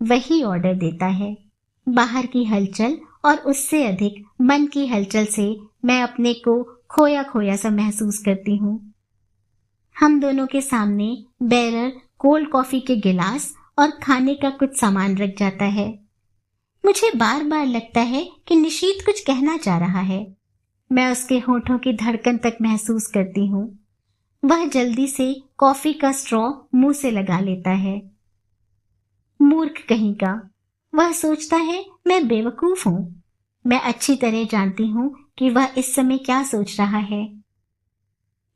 Speaker 1: वही ऑर्डर देता है। बाहर की हलचल और उससे अधिक मन की हलचल से मैं अपने को खोया खोया सा महसूस करती हूँ। हम दोनों के सामने बैरर कोल्ड कॉफी के गिलास और खाने का कुछ सामान रख जाता है। मुझे बार बार लगता है कि निशीथ कुछ कहना चाह रहा है। मैं उसके होठों की धड़कन तक महसूस करती हूँ। वह जल्दी से कॉफी का स्ट्रॉ मुंह से लगा लेता है। मूर्ख कहीं का, वह सोचता है मैं बेवकूफ हूँ। मैं अच्छी तरह जानती हूँ कि वह इस समय क्या सोच रहा है।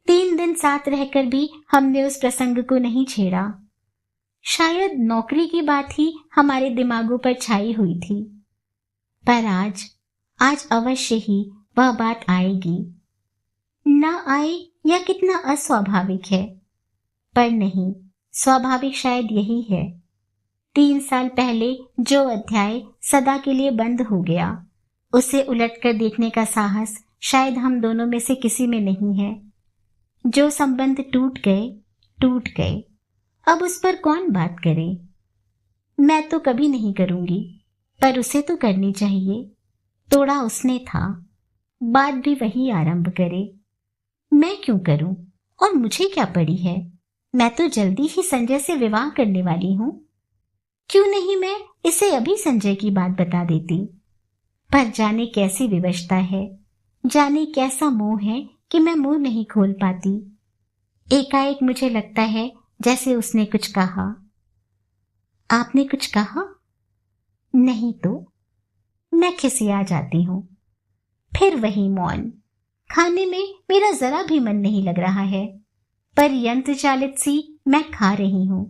Speaker 1: 3 दिन साथ रहकर भी हमने उस प्रसंग को नहीं छेड़ा। शायद नौकरी की बात ही हमारे दिमागों पर छाई हुई थी। पर आज अवश्य ही वह बात आएगी। ना आए या कितना अस्वाभाविक है, पर नहीं, स्वाभाविक शायद यही है। 3 साल पहले जो अध्याय सदा के लिए बंद हो गया, उसे उलटकर देखने का साहस शायद हम दोनों में से किसी में नहीं है। जो संबंध टूट गए, अब उस पर कौन बात करे। मैं तो कभी नहीं करूंगी, पर उसे तो करनी चाहिए। तोड़ा उसने था, बात भी वही आरंभ करे। मैं क्यों करूं, और मुझे क्या पड़ी है। मैं तो जल्दी ही संजय से विवाह करने वाली हूं। क्यों नहीं मैं इसे अभी संजय की बात बता देती। पर जाने कैसी विवशता है, जाने कैसा मोह है कि मैं मुंह नहीं खोल पाती। एकाएक मुझे लगता है जैसे उसने कुछ कहा। आपने कुछ कहा? नहीं तो। मैं खिसिया जाती हूँ। फिर वही मौन। खाने में मेरा जरा भी मन नहीं लग रहा है, पर यंत्र चालित सी मैं खा रही हूँ।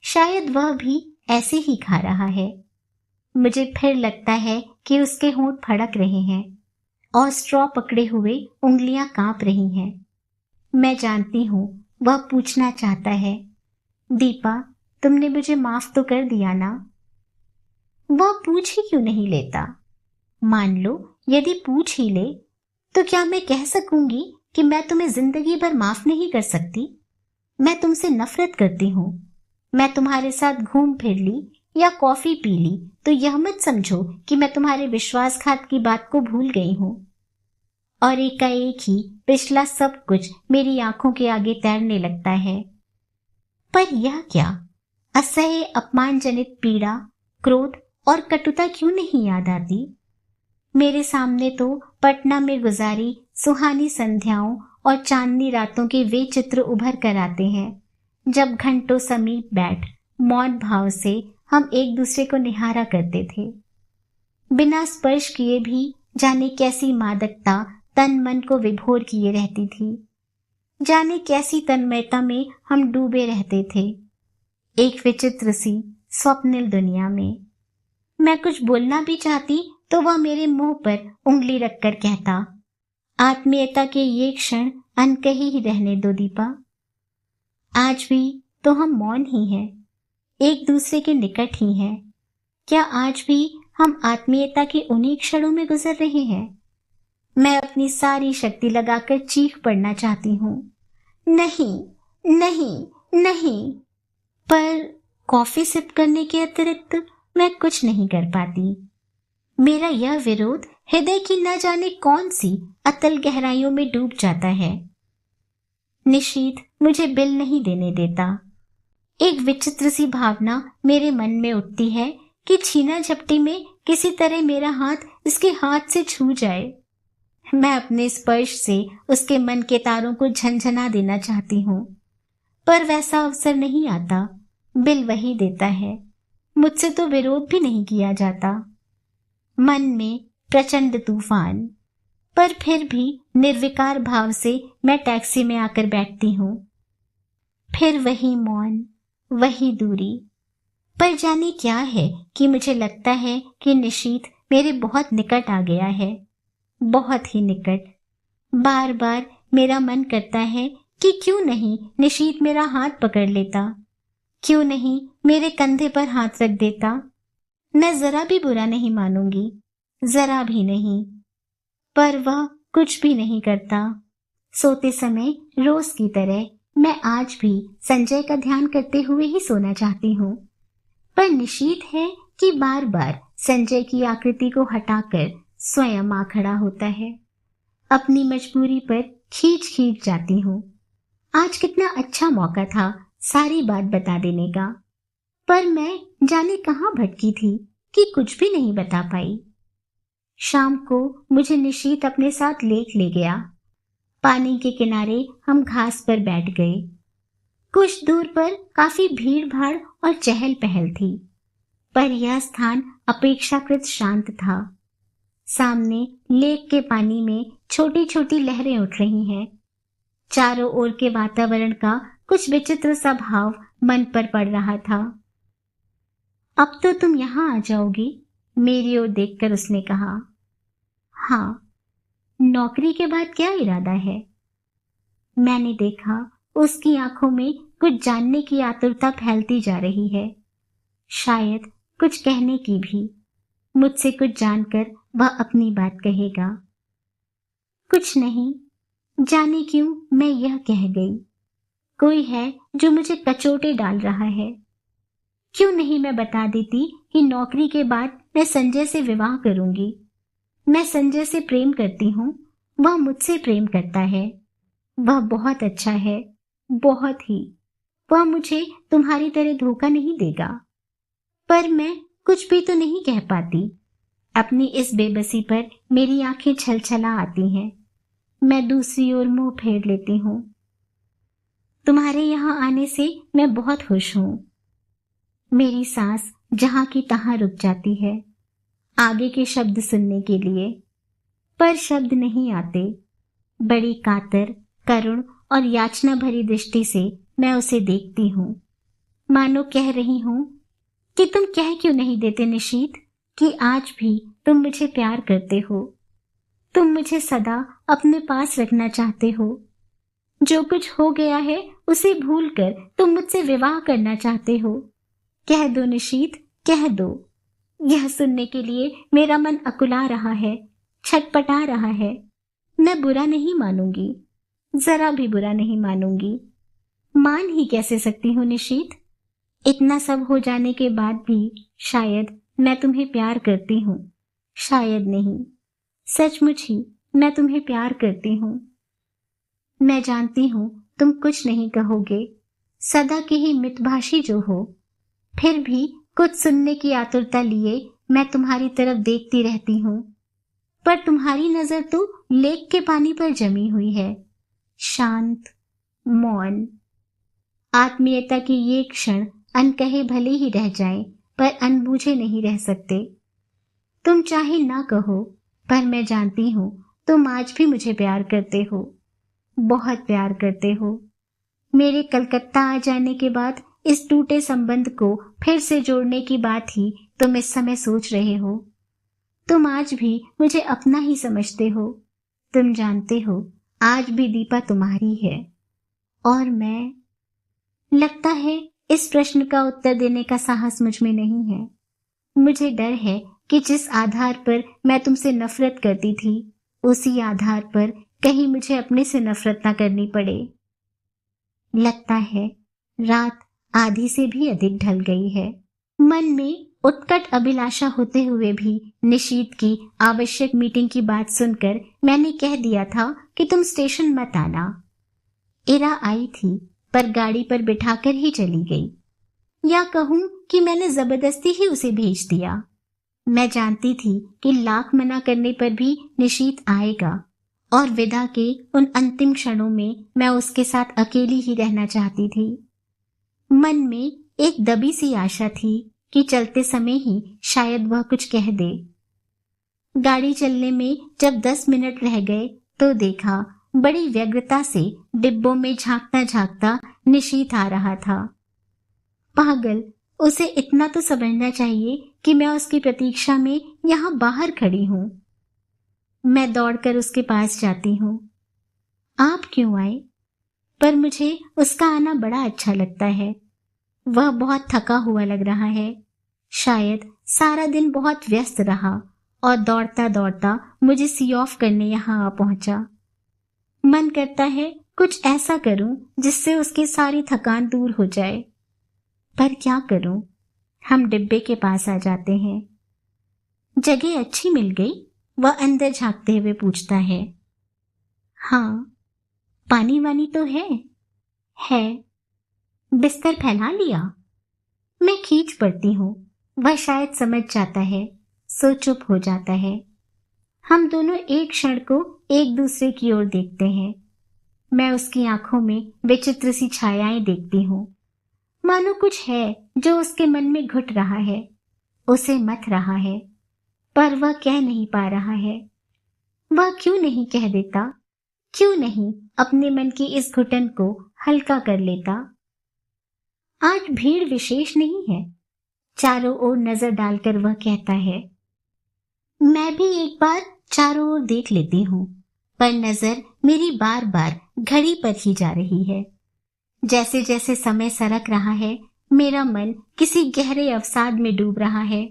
Speaker 1: शायद वह भी ऐसे ही खा रहा है। मुझे फिर लगता है कि उसके होंठ फड़क रहे हैं और स्ट्रॉ पकड़े हुए उंगलियां कांप रही हैं। मैं जानती हूँ वह पूछना चाहता है, दीपा, तुमने मुझे माफ तो कर दिया ना? वह पूछ ही क्यों नहीं लेता? मान लो यदि पूछ ही ले, तो क्या मैं कह सकूंगी कि मैं तुम्हें जिंदगी भर माफ नहीं कर सकती? मैं तुमसे नफरत करती हूँ। मैं तुम्हारे साथ घूम फिर ली या कॉफी पी ली तो यह मत समझो कि मैं तुम्हारे विश्वासघात की बात को भूल गई हूँ। और एकाएक ही पिछला सब कुछ मेरी आंखों के आगे तैरने लगता है। पर यह क्या असह्य अपमानजनित पीड़ा, क्रोध और कटुता क्यों नहीं याद आती? मेरे सामने तो पटना में गुजारी सुहानी संध्याओं और चांदनी रातों के वे चित्र उभर कर आते हैं, जब घंटों समीप बैठ मौन भाव से हम एक दूसरे को निहारा करते थे। बिना स्पर्श किए भी जाने कैसी मादकता तन मन को विभोर किए रहती थी। जाने कैसी तन्मयता में हम डूबे रहते थे, एक विचित्र सी स्वप्निल दुनिया में। मैं कुछ बोलना भी चाहती तो वह मेरे मुंह पर उंगली रखकर कहता, आत्मीयता के ये क्षण अनकही ही रहने दो दीपा। आज भी तो हम मौन ही हैं, एक दूसरे के निकट ही हैं। क्या आज भी हम आत्मीयता के उन्हीं क्षणों में गुजर रहे हैं? मैं अपनी सारी शक्ति लगाकर चीख पड़ना चाहती हूँ, नहीं नहीं नहीं, पर कॉफी सिप करने के अतिरिक्त मैं कुछ नहीं कर पाती। मेरा यह विरोध हृदय की न जाने कौन सी अतल गहराइयों में डूब जाता है। निशीथ मुझे बिल नहीं देने देता। एक विचित्र सी भावना मेरे मन में उठती है कि छीना झपटी में किसी तरह मेरा हाथ इसके हाथ से छू जाए। मैं अपने स्पर्श से उसके मन के तारों को झंझना देना चाहती हूँ, पर वैसा अवसर नहीं आता। बिल वही देता है, मुझसे तो विरोध भी नहीं किया जाता। मन में प्रचंड तूफान, पर फिर भी निर्विकार भाव से मैं टैक्सी में आकर बैठती हूँ। फिर वही मौन, वही दूरी। पर जाने क्या है कि मुझे लगता है कि निशीथ मेरे बहुत निकट आ गया है, बहुत ही निकट। बार बार मेरा मन करता है कि क्यों नहीं निशीथ मेरा हाथ पकड़ लेता, क्यों नहीं मेरे कंधे पर हाथ रख देता। मैं जरा भी बुरा नहीं मानूंगी, जरा भी नहीं। पर वह कुछ भी नहीं करता। सोते समय रोज की तरह मैं आज भी संजय का ध्यान करते हुए ही सोना चाहती हूँ, पर निशीथ है कि बार बार संजय की आकृति को हटाकर स्वयं आ खड़ा होता है। अपनी मजबूरी पर खींच खींच जाती हूँ। आज कितना अच्छा मौका था सारी बात बता देने का, पर मैं जाने कहाँ भटकी थी कि कुछ भी नहीं बता पाई। शाम को मुझे निशीत अपने साथ लेक ले गया। पानी के किनारे हम घास पर बैठ गए। कुछ दूर पर काफी भीड़ भाड़ और चहल पहल थी, पर यह स्थान अपेक्षाकृत शांत था। सामने लेक के पानी में छोटी छोटी लहरें उठ रही हैं। चारों ओर के वातावरण का कुछ विचित्र सा भाव मन पर पड़ रहा था। अब तो तुम यहाँ आ जाओगी, मेरी ओर देखकर उसने कहा। हाँ, नौकरी के बाद क्या इरादा है? मैंने देखा उसकी आंखों में कुछ जानने की आतुरता फैलती जा रही है, शायद कुछ कहने की भी। मुझसे कुछ जानकर वह अपनी बात कहेगा। कुछ नहीं, जाने क्यों मैं यह कह गई। कोई है जो मुझे कचोटे डाल रहा है। क्यों नहीं मैं बता देती कि नौकरी के बाद मैं संजय से विवाह करूंगी। मैं संजय से प्रेम करती हूँ, वह मुझसे प्रेम करता है। वह बहुत अच्छा है, बहुत ही। वह मुझे तुम्हारी तरह धोखा नहीं देगा। पर मैं कुछ भी तो नहीं कह पाती। अपनी इस बेबसी पर मेरी आंखें छलछला आती हैं। मैं दूसरी ओर मुंह फेर लेती हूँ। तुम्हारे यहाँ आने से मैं बहुत खुश हूँ। मेरी सांस जहां की तहां रुक जाती है आगे के शब्द सुनने के लिए, पर शब्द नहीं आते। बड़ी कातर, करुण और याचना भरी दृष्टि से मैं उसे देखती हूँ, मानो कह रही हूँ कि तुम कह क्यों नहीं देते निशीत कि आज भी तुम मुझे प्यार करते हो। तुम मुझे सदा अपने पास रखना चाहते हो। जो कुछ हो गया है उसे भूलकर तुम मुझसे विवाह करना चाहते हो। कह दो निशीत, कह दो। यह सुनने के लिए मेरा मन अकुला रहा है, छटपटा रहा है। मैं बुरा नहीं मानूंगी, जरा भी बुरा नहीं मानूंगी। मान ही कैसे सकती हूँ निशीत? इतना सब हो जाने के बाद भी शायद मैं तुम्हें प्यार करती हूँ। शायद नहीं, सचमुच ही मैं तुम्हें प्यार करती हूँ। मैं जानती हूँ तुम कुछ नहीं कहोगे, सदा के ही मितभाषी जो हो। फिर भी कुछ सुनने की आतुरता लिए मैं तुम्हारी तरफ देखती रहती हूँ। पर तुम्हारी नजर तो लेक के पानी पर जमी हुई है, शांत, मौन। आत्मीयता के ये क्षण अनकहे भले ही रह जाएं, पर अनबूझे नहीं रह सकते। तुम चाहे ना कहो, पर मैं जानती हूँ तुम आज भी मुझे प्यार करते हो, बहुत प्यार करते हो। मेरे कलकत्ता आ जाने के बाद इस टूटे संबंध को फिर से जोड़ने की बात ही तुम इस समय सोच रहे हो। तुम आज भी मुझे अपना ही समझते हो। तुम जानते हो आज भी दीपा तुम्हारी है और मैं। लगता है इस प्रश्न का उत्तर देने का साहस मुझ में नहीं है। मुझे डर है कि जिस आधार पर मैं तुमसे नफरत करती थी, उसी आधार पर कहीं मुझे अपने से नफरत ना करनी पड़े। लगता है रात आधी से भी अधिक ढल गई है। मन में उत्कट अभिलाषा होते हुए भी निशीत की आवश्यक मीटिंग की बात सुनकर मैंने कह दिया था कि तुम स्टेशन मत आना। इरा आई थी, पर गाड़ी पर बिठाकर ही चली गई। या कहूं कि मैंने जबरदस्ती ही उसे भेज दिया। मैं जानती थी कि लाख मना करने पर भी निशीत आएगा और विदा के उन अंतिम क्षणों में मैं उसके साथ अकेली ही रहना चाहती थी। मन में एक दबी सी आशा थी कि चलते समय ही शायद वह कुछ कह दे। गाड़ी चलने में जब 10 मिनट रह गए तो देखा बड़ी व्यग्रता से डिब्बों में झांकता झांकता निशीत आ रहा था। पागल, उसे इतना तो समझना चाहिए कि मैं उसकी प्रतीक्षा में यहाँ बाहर खड़ी हूँ। मैं दौड़कर उसके पास जाती हूँ। आप क्यों आए? पर मुझे उसका आना बड़ा अच्छा लगता है। वह बहुत थका हुआ लग रहा है। शायद सारा दिन बहुत व्यस्त रहा और दौड़ता दौड़ता मुझे सी ऑफ करने यहाँ आ पहुंचा। मन करता है कुछ ऐसा करूं जिससे उसकी सारी थकान दूर हो जाए, पर क्या करूं? हम डिब्बे के पास आ जाते हैं। जगह अच्छी मिल गई? वह अंदर झांकते हुए पूछता है। हाँ, पानी वानी तो है। है। बिस्तर फैला लिया। मैं खींच पड़ती हूँ। वह शायद समझ जाता है, सो चुप हो जाता है। हम दोनों एक क्षण को एक दूसरे की ओर देखते हैं। मैं उसकी आंखों में विचित्र सी छायाएं देखती हूँ, मानो कुछ है जो उसके मन में घुट रहा है, उसे मथ रहा है, पर वह कह नहीं पा रहा है। वह क्यों नहीं कह देता? क्यों नहीं अपने मन की इस घुटन को हल्का कर लेता? आज भीड़ विशेष नहीं है। चारों ओर नजर डालकर वह कहता है। मैं भी एक बार चारों ओर देख लेती हूँ, पर नजर मेरी बार बार घड़ी पर ही जा रही है। जैसे जैसे समय सरक रहा है, मेरा मन किसी गहरे अवसाद में डूब रहा है।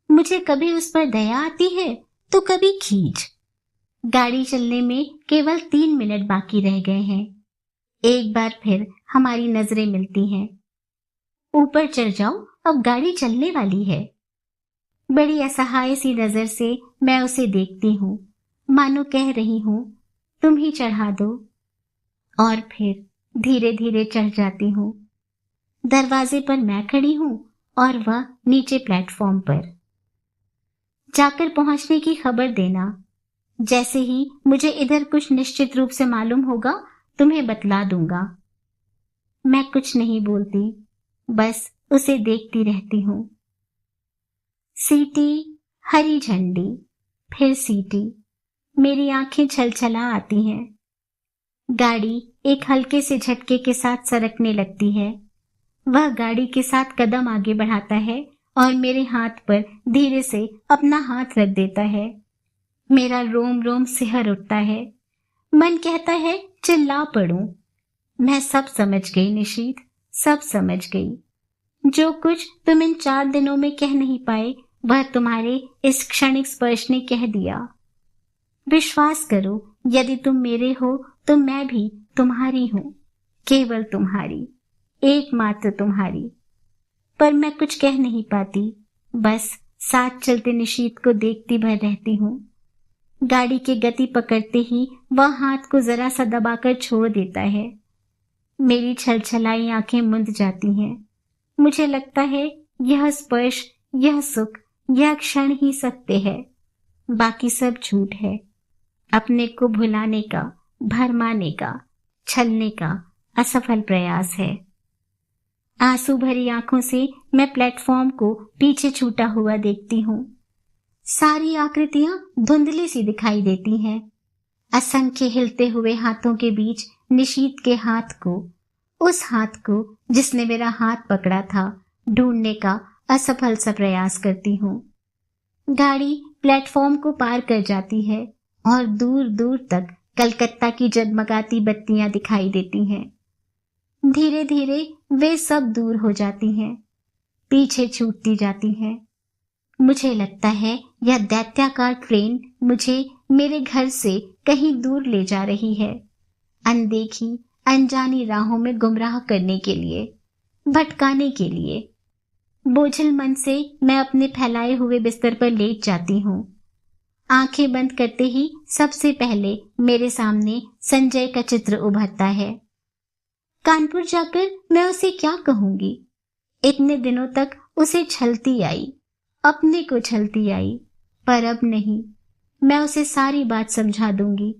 Speaker 1: मुझे कभी उस पर दया आती है तो कभी खींच। गाड़ी चलने में केवल 3 मिनट बाकी रह गए हैं। एक बार फिर हमारी नजरें मिलती हैं। ऊपर चढ़ जाओ, अब गाड़ी चलने वाली है। बड़ी असहाय सी नजर से मैं उसे देखती हूँ, मानो कह रही हूँ तुम ही चढ़ा दो। और फिर धीरे धीरे चढ़ जाती हूँ। दरवाजे पर मैं खड़ी हूँ और वह नीचे प्लेटफॉर्म पर। जाकर पहुंचने की खबर देना। जैसे ही मुझे इधर कुछ निश्चित रूप से मालूम होगा तुम्हें बतला दूंगा। मैं कुछ नहीं बोलती, बस उसे देखती रहती हूँ। सीटी, हरी झंडी, फिर सीटी। मेरी आंखें छलछला आती हैं। गाड़ी एक हल्के से झटके के साथ सरकने लगती है। वह गाड़ी के साथ कदम आगे बढ़ाता है और मेरे हाथ पर धीरे से अपना हाथ रख देता है। मेरा रोम रोम सिहर उठता है। मन कहता है चिल्ला पड़ूं। मैं सब समझ गई निशीथ, सब समझ गई। जो कुछ तुम इन 4 दिनों में कह नहीं पाए, वह तुम्हारे इस क्षणिक स्पर्श ने कह दिया। विश्वास करो, यदि तुम मेरे हो तो मैं भी तुम्हारी हूं, केवल तुम्हारी, एकमात्र तुम्हारी। पर मैं कुछ कह नहीं पाती, बस साथ चलते निशीथ को देखती भर रहती हूँ। गाड़ी की गति पकड़ते ही वह हाथ को जरा सा दबाकर छोड़ देता है। मेरी छलछलाई आंखें मुंद जाती हैं। मुझे लगता है यह स्पर्श, यह सुख, यह क्षण ही सत्य है, बाकी सब झूठ है। अपने को भुलाने का, भरमाने का, छलने का असफल प्रयास है। आंसू भरी आंखों से मैं प्लेटफॉर्म को पीछे छूटा हुआ देखती हूँ। सारी आकृतियां धुंधली सी दिखाई देती हैं। असंख्य हिलते हुए हाथों के बीच निशीथ के हाथ को, उस हाथ को जिसने मेरा हाथ पकड़ा था, ढूंढने का असफल सा प्रयास करती हूँ। गाड़ी प्लेटफॉर्म को पार कर जाती है और दूर दूर तक कलकत्ता की जगमगाती बत्तियां दिखाई देती हैं। धीरे धीरे वे सब दूर हो जाती हैं, पीछे छूटती जाती हैं। मुझे लगता है यह दैत्याकार ट्रेन मुझे मेरे घर से कहीं दूर ले जा रही है, अनदेखी अनजानी राहों में गुमराह करने के लिए, भटकाने के लिए। बोझिल मन से मैं अपने फैलाए हुए बिस्तर पर लेट जाती हूँ। आंखें बंद करते ही सबसे पहले मेरे सामने संजय का चित्र उभरता है। कानपुर जाकर मैं उसे क्या कहूंगी? इतने दिनों तक उसे छलती आई, अपने को छलती आई, पर अब नहीं। मैं उसे सारी बात समझा दूंगी।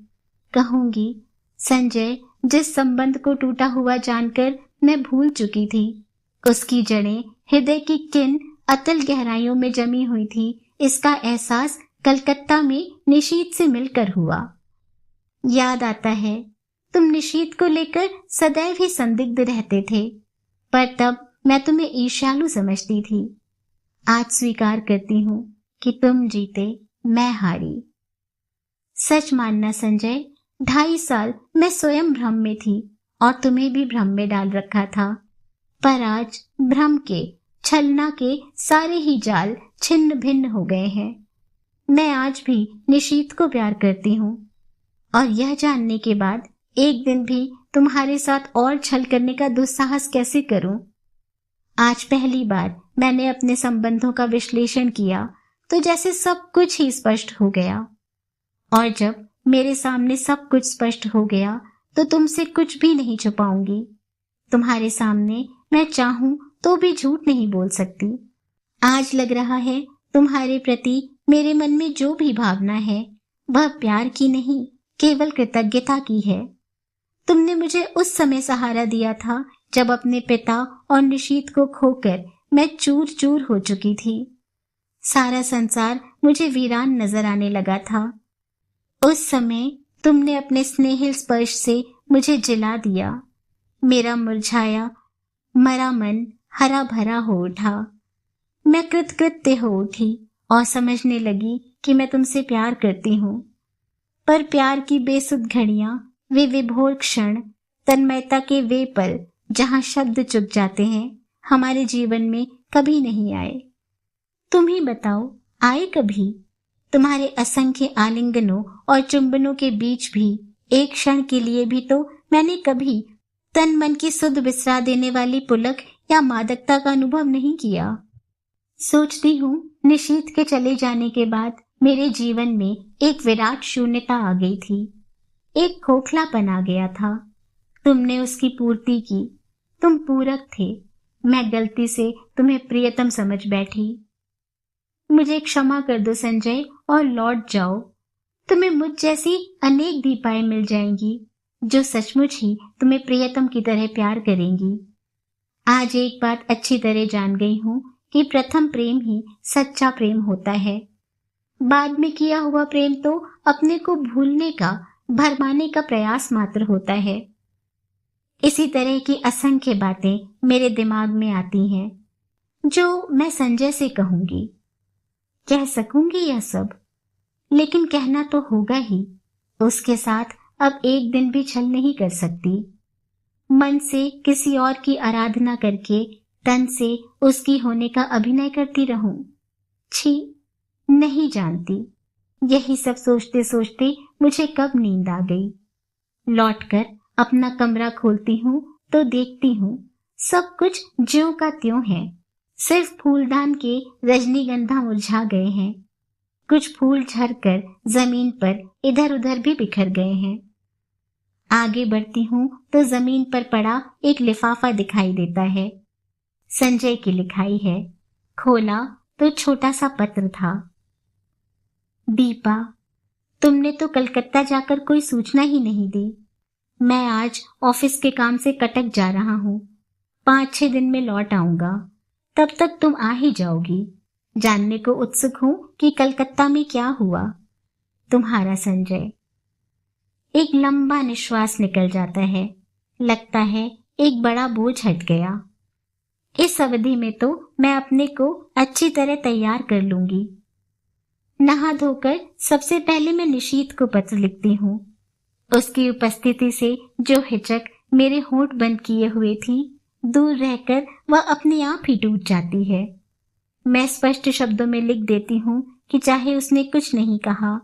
Speaker 1: कहूंगी, संजय, जिस संबंध को टूटा हुआ जानकर मैं भूल चुकी थी, उसकी जड़ें हृदय की किन अतल गहराइयों में जमी हुई थी, इसका एहसास कलकत्ता में निशीथ से मिलकर हुआ। याद आता है तुम निशीथ को लेकर सदैव ही संदिग्ध रहते थे, पर तब मैं तुम्हें ईर्ष्यालु समझती थी। आज स्वीकार करती हूँ कि तुम जीते, मैं हारी। सच मानना संजय, 2.5 साल मैं स्वयं भ्रम में थी और तुम्हें भी भ्रम में डाल रखा था। पर आज भ्रम के, छलना के सारे ही जाल छिन्न भिन्न हो गए हैं। मैं आज भी निशीथ को प्यार करती हूँ और यह जानने के बाद एक दिन भी तुम्हारे साथ और छल करने का दुस्साहस कैसे करूं? आज पहली बार मैंने अपने संबंधों का विश्लेषण किया तो जैसे सब कुछ ही स्पष्ट हो गया। और जब मेरे सामने सब कुछ स्पष्ट हो गया तो तुमसे कुछ भी नहीं छुपाऊंगी। तुम्हारे सामने मैं चाहूं तो भी झूठ नहीं बोल सकती। आज लग रहा है तुम्हारे प्रति मेरे मन में जो भी भावना है वह प्यार की नहीं, केवल कृतज्ञता की है। तुमने मुझे उस समय सहारा दिया था जब अपने पिता और निशीत को खोकर मैं चूर चूर हो चुकी थी। सारा संसार मुझे वीरान नजर आने लगा था। उस समय तुमने अपने स्नेहिल स्पर्श से मुझे जिला दिया। मेरा मुरझाया मरा मन हरा भरा हो उठा। मैं कृतकृत्य हो उठी और समझने लगी कि मैं तुमसे प्यार करती हूँ। पर प्यार की बेसुध घड़ियां, वे विभोर क्षण, तन्मयता के वे पल जहां शब्द चुक जाते हैं, हमारे जीवन में कभी नहीं आए। तुम ही बताओ, आए कभी? तुम्हारे असंख्य आलिंगनों और चुंबनों के बीच भी एक क्षण के लिए भी तो मैंने कभी तन मन की सुध बिसरा देने वाली पुलक या मादकता का अनुभव नहीं किया। सोचती हूँ निशीत के चले जाने के बाद मेरे जीवन में एक विराट शून्यता आ गई थी, एक खोखलापन आ गया था। तुमने उसकी पूर्ति की, तुम पूरक थे। मैं गलती से तुम्हें प्रियतम समझ बैठी। मुझे क्षमा कर दो संजय और लौट जाओ। तुम्हें मुझ जैसी अनेक दीपाएं मिल जाएंगी जो सचमुच ही तुम्हें प्रियतम की तरह प्यार करेंगी। आज एक बात अच्छी तरह जान गई हूँ कि प्रथम प्रेम ही सच्चा प्रेम होता है। बाद में किया हुआ प्रेम तो अपने को भूलने का, भरमाने का प्रयास मात्र होता है। इसी तरह की असंख्य बातें मेरे दिमाग में आती हैं जो मैं संजय से कहूंगी। कह सकूंगी यह सब, लेकिन कहना तो होगा ही। उसके साथ अब एक दिन भी छल नहीं कर सकती। मन से किसी और की आराधना करके तन से उसकी होने का अभिनय करती रहूं। छी, नहीं जानती। यही सब सोचते सोचते मुझे कब नींद आ गई। लौटकर अपना कमरा खोलती हूँ तो देखती हूँ सब कुछ ज्यों का त्यों है। सिर्फ फूलदान के रजनीगंधा मुरझा गए हैं। कुछ फूल झरकर जमीन पर इधर उधर भी बिखर गए हैं। आगे बढ़ती हूँ तो जमीन पर पड़ा एक लिफाफा दिखाई देता है। संजय की लिखाई है। खोला तो छोटा सा पत्र था। दीपा, तुमने तो कलकत्ता जाकर कोई सूचना ही नहीं दी। मैं आज ऑफिस के काम से कटक जा रहा हूँ। 5-6 दिन में लौट आऊंगा। तब तक तुम आ ही जाओगी। जानने को उत्सुक हूं कि कलकत्ता में क्या हुआ। तुम्हारा संजय। एक लंबा निश्वास निकल जाता है। लगता है एक बड़ा बोझ हट गया। इस अवधि में तो मैं अपने को अच्छी तरह तैयार कर लूंगी। नहा धोकर सबसे पहले मैं निशीत को पत्र लिखती हूँ। उसकी उपस्थिति से जो हिचक मेरे होंठ बंद किए हुए थी, दूर रहकर वह अपने आप ही टूट जाती है। मैं स्पष्ट शब्दों में लिख देती हूँ कि चाहे उसने कुछ नहीं कहा,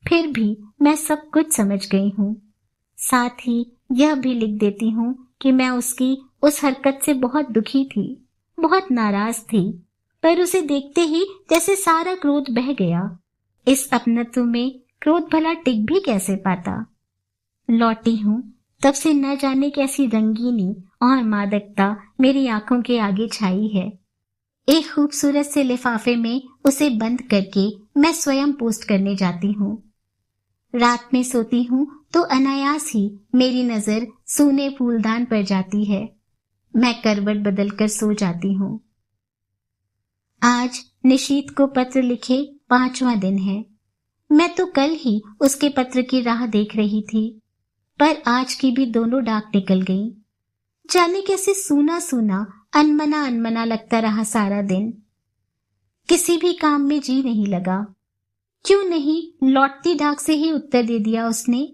Speaker 1: फिर भी मैं सब कुछ समझ गई हूँ। साथ ही यह भी लिख देती हूँ कि मैं उसकी उस हरकत से बहुत दुखी थी, बहुत नाराज थी, पर उसे देखते ही जैसे सारा क्रोध बह गया। इस अपनत्व में क्रोध भला टिक भी कैसे पाता। लौटी हूँ तब से न जाने कैसी रंगीनी और मादकता मेरी आंखों के आगे छाई है। एक खूबसूरत से लिफाफे में उसे बंद करके मैं स्वयं पोस्ट करने जाती हूँ। रात में सोती हूँ तो अनायास ही मेरी नजर सूने फूलदान पर जाती है। मैं करवट बदलकर सो जाती हूँ। आज निशीत को पत्र लिखे 5वां दिन है। मैं तो कल ही उसके पत्र की राह देख रही थी, पर आज की भी दोनों डाक निकल गईं। जाने कैसे सूना सूना, अनमना अनमना लगता रहा सारा दिन। किसी भी काम में जी नहीं लगा। क्यों नहीं लौटती डाक से ही उत्तर दे दिया उसने।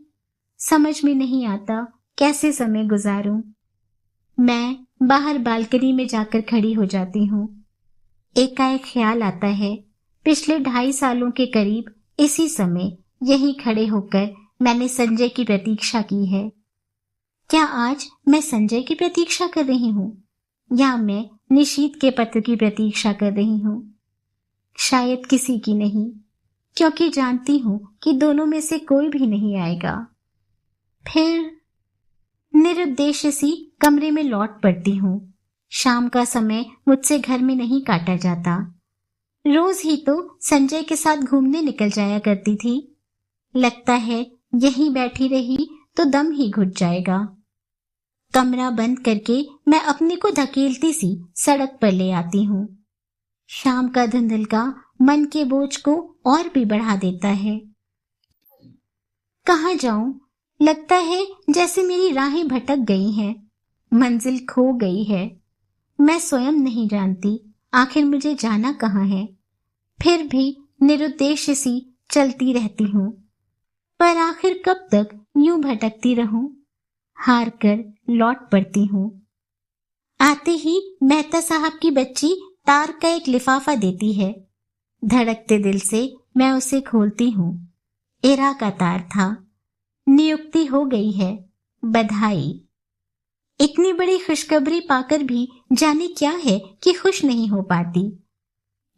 Speaker 1: समझ में नहीं आता कैसे समय गुजारूं। मैं बाहर बालकनी में जाकर खड़ी हो जाती हूँ। एकाएक ख्याल आता है, पिछले 2.5 सालों के करीब इसी समय यहीं खड़े होकर मैंने संजय की प्रतीक्षा की है। क्या आज मैं संजय की प्रतीक्षा कर रही हूँ या मैं निशीत के पत्र की प्रतीक्षा कर रही हूँ? शायद किसी की नहीं, क्योंकि जानती हूं कि दोनों में से कोई भी नहीं आएगा। फिर निरुद्देश्य सी कमरे में लौट पड़ती हूँ। शाम का समय मुझसे घर में नहीं काटा जाता। रोज ही तो संजय के साथ घूमने निकल जाया करती थी। लगता है यहीं बैठी रही तो दम ही घुट जाएगा। कमरा बंद करके मैं अपने को धकेलती सी सड़क पर ले आती हूँ। शाम का धुंधलका मन के बोझ को और भी बढ़ा देता है। कहाँ जाऊं? लगता है जैसे मेरी राहें भटक गई हैं, मंजिल खो गई है। मैं स्वयं नहीं जानती आखिर मुझे जाना कहाँ है। फिर भी निरुद्देश्य सी चलती रहती हूँ। पर आखिर कब तक यूं भटकती रहूं? हार कर लौट पड़ती हूँ। आते ही मेहता साहब की बच्ची तार का एक लिफाफा देती है। धड़कते दिल से मैं उसे खोलती हूँ। एरा का तार था। नियुक्ति हो गई है, बधाई। इतनी बड़ी खुशखबरी पाकर भी जाने क्या है कि खुश नहीं हो पाती।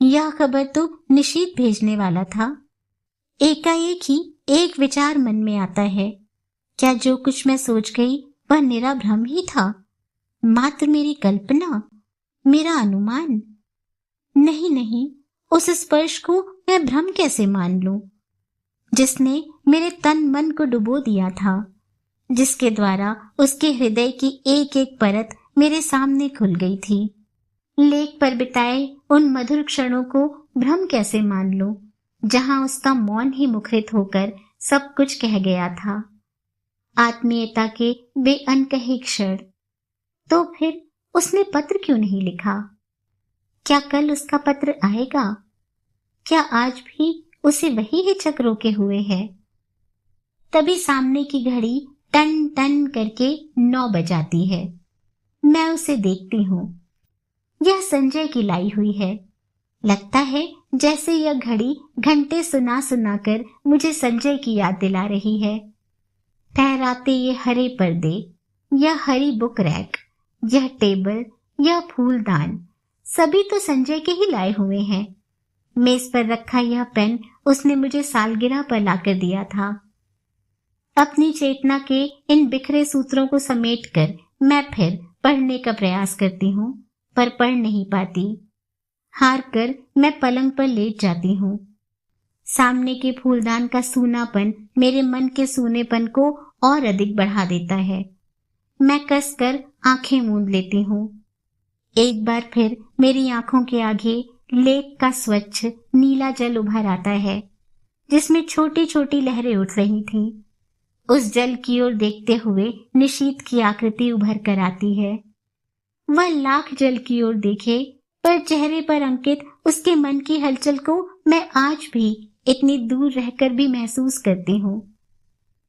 Speaker 1: यह खबर तो निशीथ भेजने वाला था। एकाएक ही एक विचार मन में आता है, क्या जो कुछ मैं सोच गई वह निरा भ्रम ही था? मात्र मेरी कल्पना, मेरा अनुमान? नहीं नहीं, उस स्पर्श को मैं भ्रम कैसे मान लूं, जिसने मेरे तन मन को डुबो दिया था, जिसके द्वारा उसके हृदय की एक एक परत मेरे सामने खुल गई थी। लेक पर बिताए उन मधुर क्षणों को भ्रम कैसे मान लूं, जहां उसका मौन ही मुखरित होकर सब कुछ कह गया था। आत्मीयता के वे अनकहे क्षण। तो फिर उसने पत्र क्यों नहीं लिखा? क्या कल उसका पत्र आएगा? क्या आज भी उसे वही हिचक रोके हुए है? तभी सामने की घड़ी टन टन करके 9 बजाती है। मैं उसे देखती हूँ। यह संजय की लाई हुई है। लगता है जैसे यह घड़ी घंटे सुना सुना कर मुझे संजय की याद दिला रही है। ठहराते ये हरे पर्दे, यह हरी बुक रैक, यह टेबल, यह फूलदान, सभी तो संजय के ही लाए हुए हैं। मेज पर रखा यह पेन उसने मुझे सालगिरह पर लाकर दिया था। अपनी चेतना के इन बिखरे सूत्रों को समेटकर मैं फिर पढ़ने का प्रयास करती हूँ, पर पढ़ नहीं पाती। हार कर मैं पलंग पर लेट जाती हूँ। सामने के फूलदान का सूनापन मेरे मन के सूनेपन को और अधिक बढ़ा देता है। मैं कसकर आंखें मूंद लेती हूँ। एक बार फिर मेरी आंखों के आगे लेक का स्वच्छ नीला जल उभर आता है, जिसमें छोटी छोटी लहरें उठ रही थीं। उस जल की ओर देखते हुए निशीथ की आकृति उभर कर आती है। वह लाख जल की ओर देखे, पर चेहरे पर अंकित उसके मन की हलचल को मैं आज भी इतनी दूर रहकर भी महसूस करती हूँ।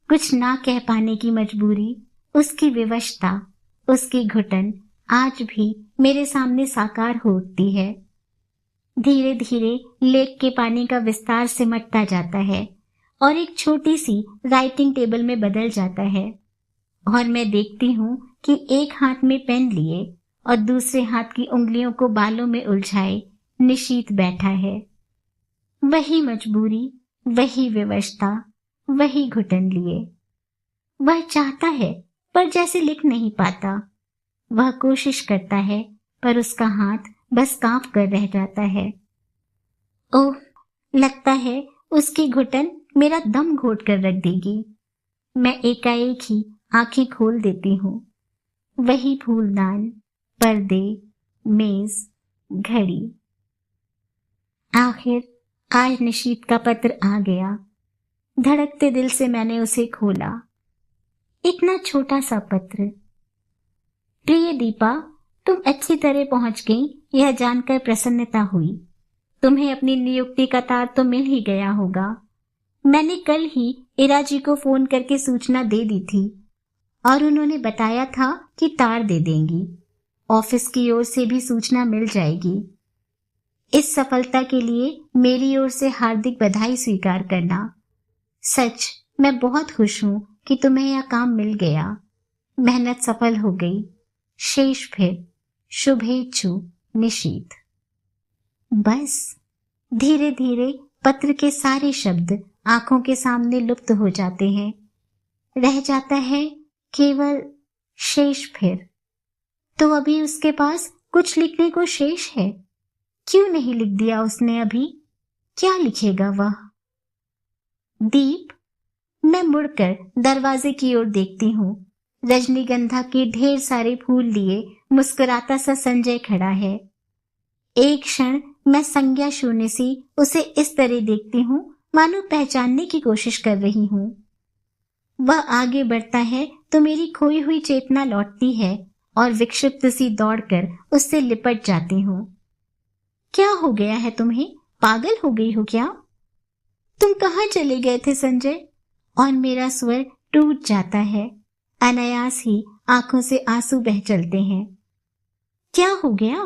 Speaker 1: कुछ ना कह पाने की मजबूरी, उसकी विवशता, उसकी घुटन आज भी मेरे सामने साकार हो उठती है। धीरे धीरे लेक के पानी का विस्तार सिमटता जाता है और एक छोटी सी राइटिंग टेबल में बदल जाता है, और मैं देखती हूँ कि एक हाथ में पेन लिए और दूसरे हाथ की उंगलियों को बालों में उलझाए निशीथ बैठा है। वही मजबूरी, वही विवशता, वही घुटन लिए। वह चाहता है पर जैसे लिख नहीं पाता। वह कोशिश करता है पर उसका हाथ बस कांप कर रह जाता है। ओह, लगता है उसकी घुटन मेरा दम घोट कर रख देगी। मैं एकाएक ही आंखें खोल देती हूँ। वही फूलदान, पर्दे, मेज, घड़ी। आखिर आज निशीथ का पत्र आ गया। धड़कते दिल से मैंने उसे खोला। इतना छोटा सा पत्र। प्रिय दीपा, तुम अच्छी तरह पहुंच गई, यह जानकर प्रसन्नता हुई। तुम्हें अपनी नियुक्ति का तार तो मिल ही गया होगा। मैंने कल ही इरा जी को फोन करके सूचना दे दी थी और उन्होंने बताया था कि तार दे देंगी। ऑफिस की ओर से भी सूचना मिल जाएगी। इस सफलता के लिए मेरी ओर से हार्दिक बधाई स्वीकार करना। सच मैं बहुत खुश हूं कि तुम्हें यह काम मिल गया। मेहनत सफल हो गई। शेष फिर शुभेच्छु निशीथ। बस धीरे धीरे पत्र के सारे शब्द आंखों के सामने लुप्त हो जाते हैं। रह जाता है केवल शेष। फिर तो अभी उसके पास कुछ लिखने को शेष है। क्यों नहीं लिख दिया उसने अभी? क्या लिखेगा वह? दीप। मैं मुड़कर दरवाजे की ओर देखती हूँ। रजनीगंधा के ढेर सारे फूल लिए मुस्कुराता सा संजय खड़ा है। एक क्षण मैं संज्ञा शून्य सी उसे इस तरह देखती हूँ मानो पहचानने की कोशिश कर रही हूँ। वह आगे बढ़ता है तो मेरी खोई हुई चेतना लौटती है और विक्षिप्त सी दौड़कर उससे लिपट जाती हूँ। क्या हो गया है तुम्हें? पागल हो गई हो क्या? तुम कहाँ चले गए थे संजय? और मेरा स्वर टूट जाता है। अनायास ही आंखों से आंसू बह चलते हैं। क्या हो गया?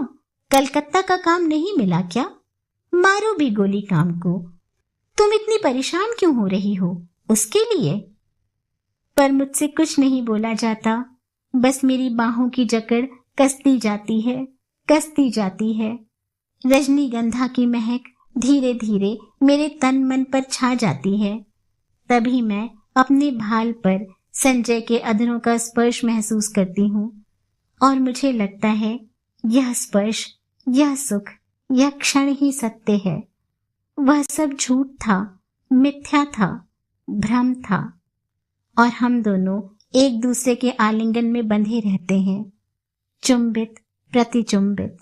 Speaker 1: कलकत्ता का काम नहीं मिला क्या? मारो भी गोली काम को। तुम इतनी परेशान क्यों हो रही हो? उसके लिए? पर मुझसे कुछ नहीं बोला जाता। बस मेरी बाहों की जकड़ कसती जाती है, कसती जाती है। रजनीगंधा की महक धीरे धीरे मेरे तन मन पर छा जाती है। तभी मैं अपने भाल पर संजय के अधरों का स्पर्श महसूस करती हूँ और मुझे लगता है यह स्पर्श, यह सुख, यह क्षण ही सत्य है। वह सब झूठ था, मिथ्या था, भ्रम था और हम दोनों एक दूसरे के आलिंगन में बंधे रहते हैं, चुंबित प्रतिचुंबित।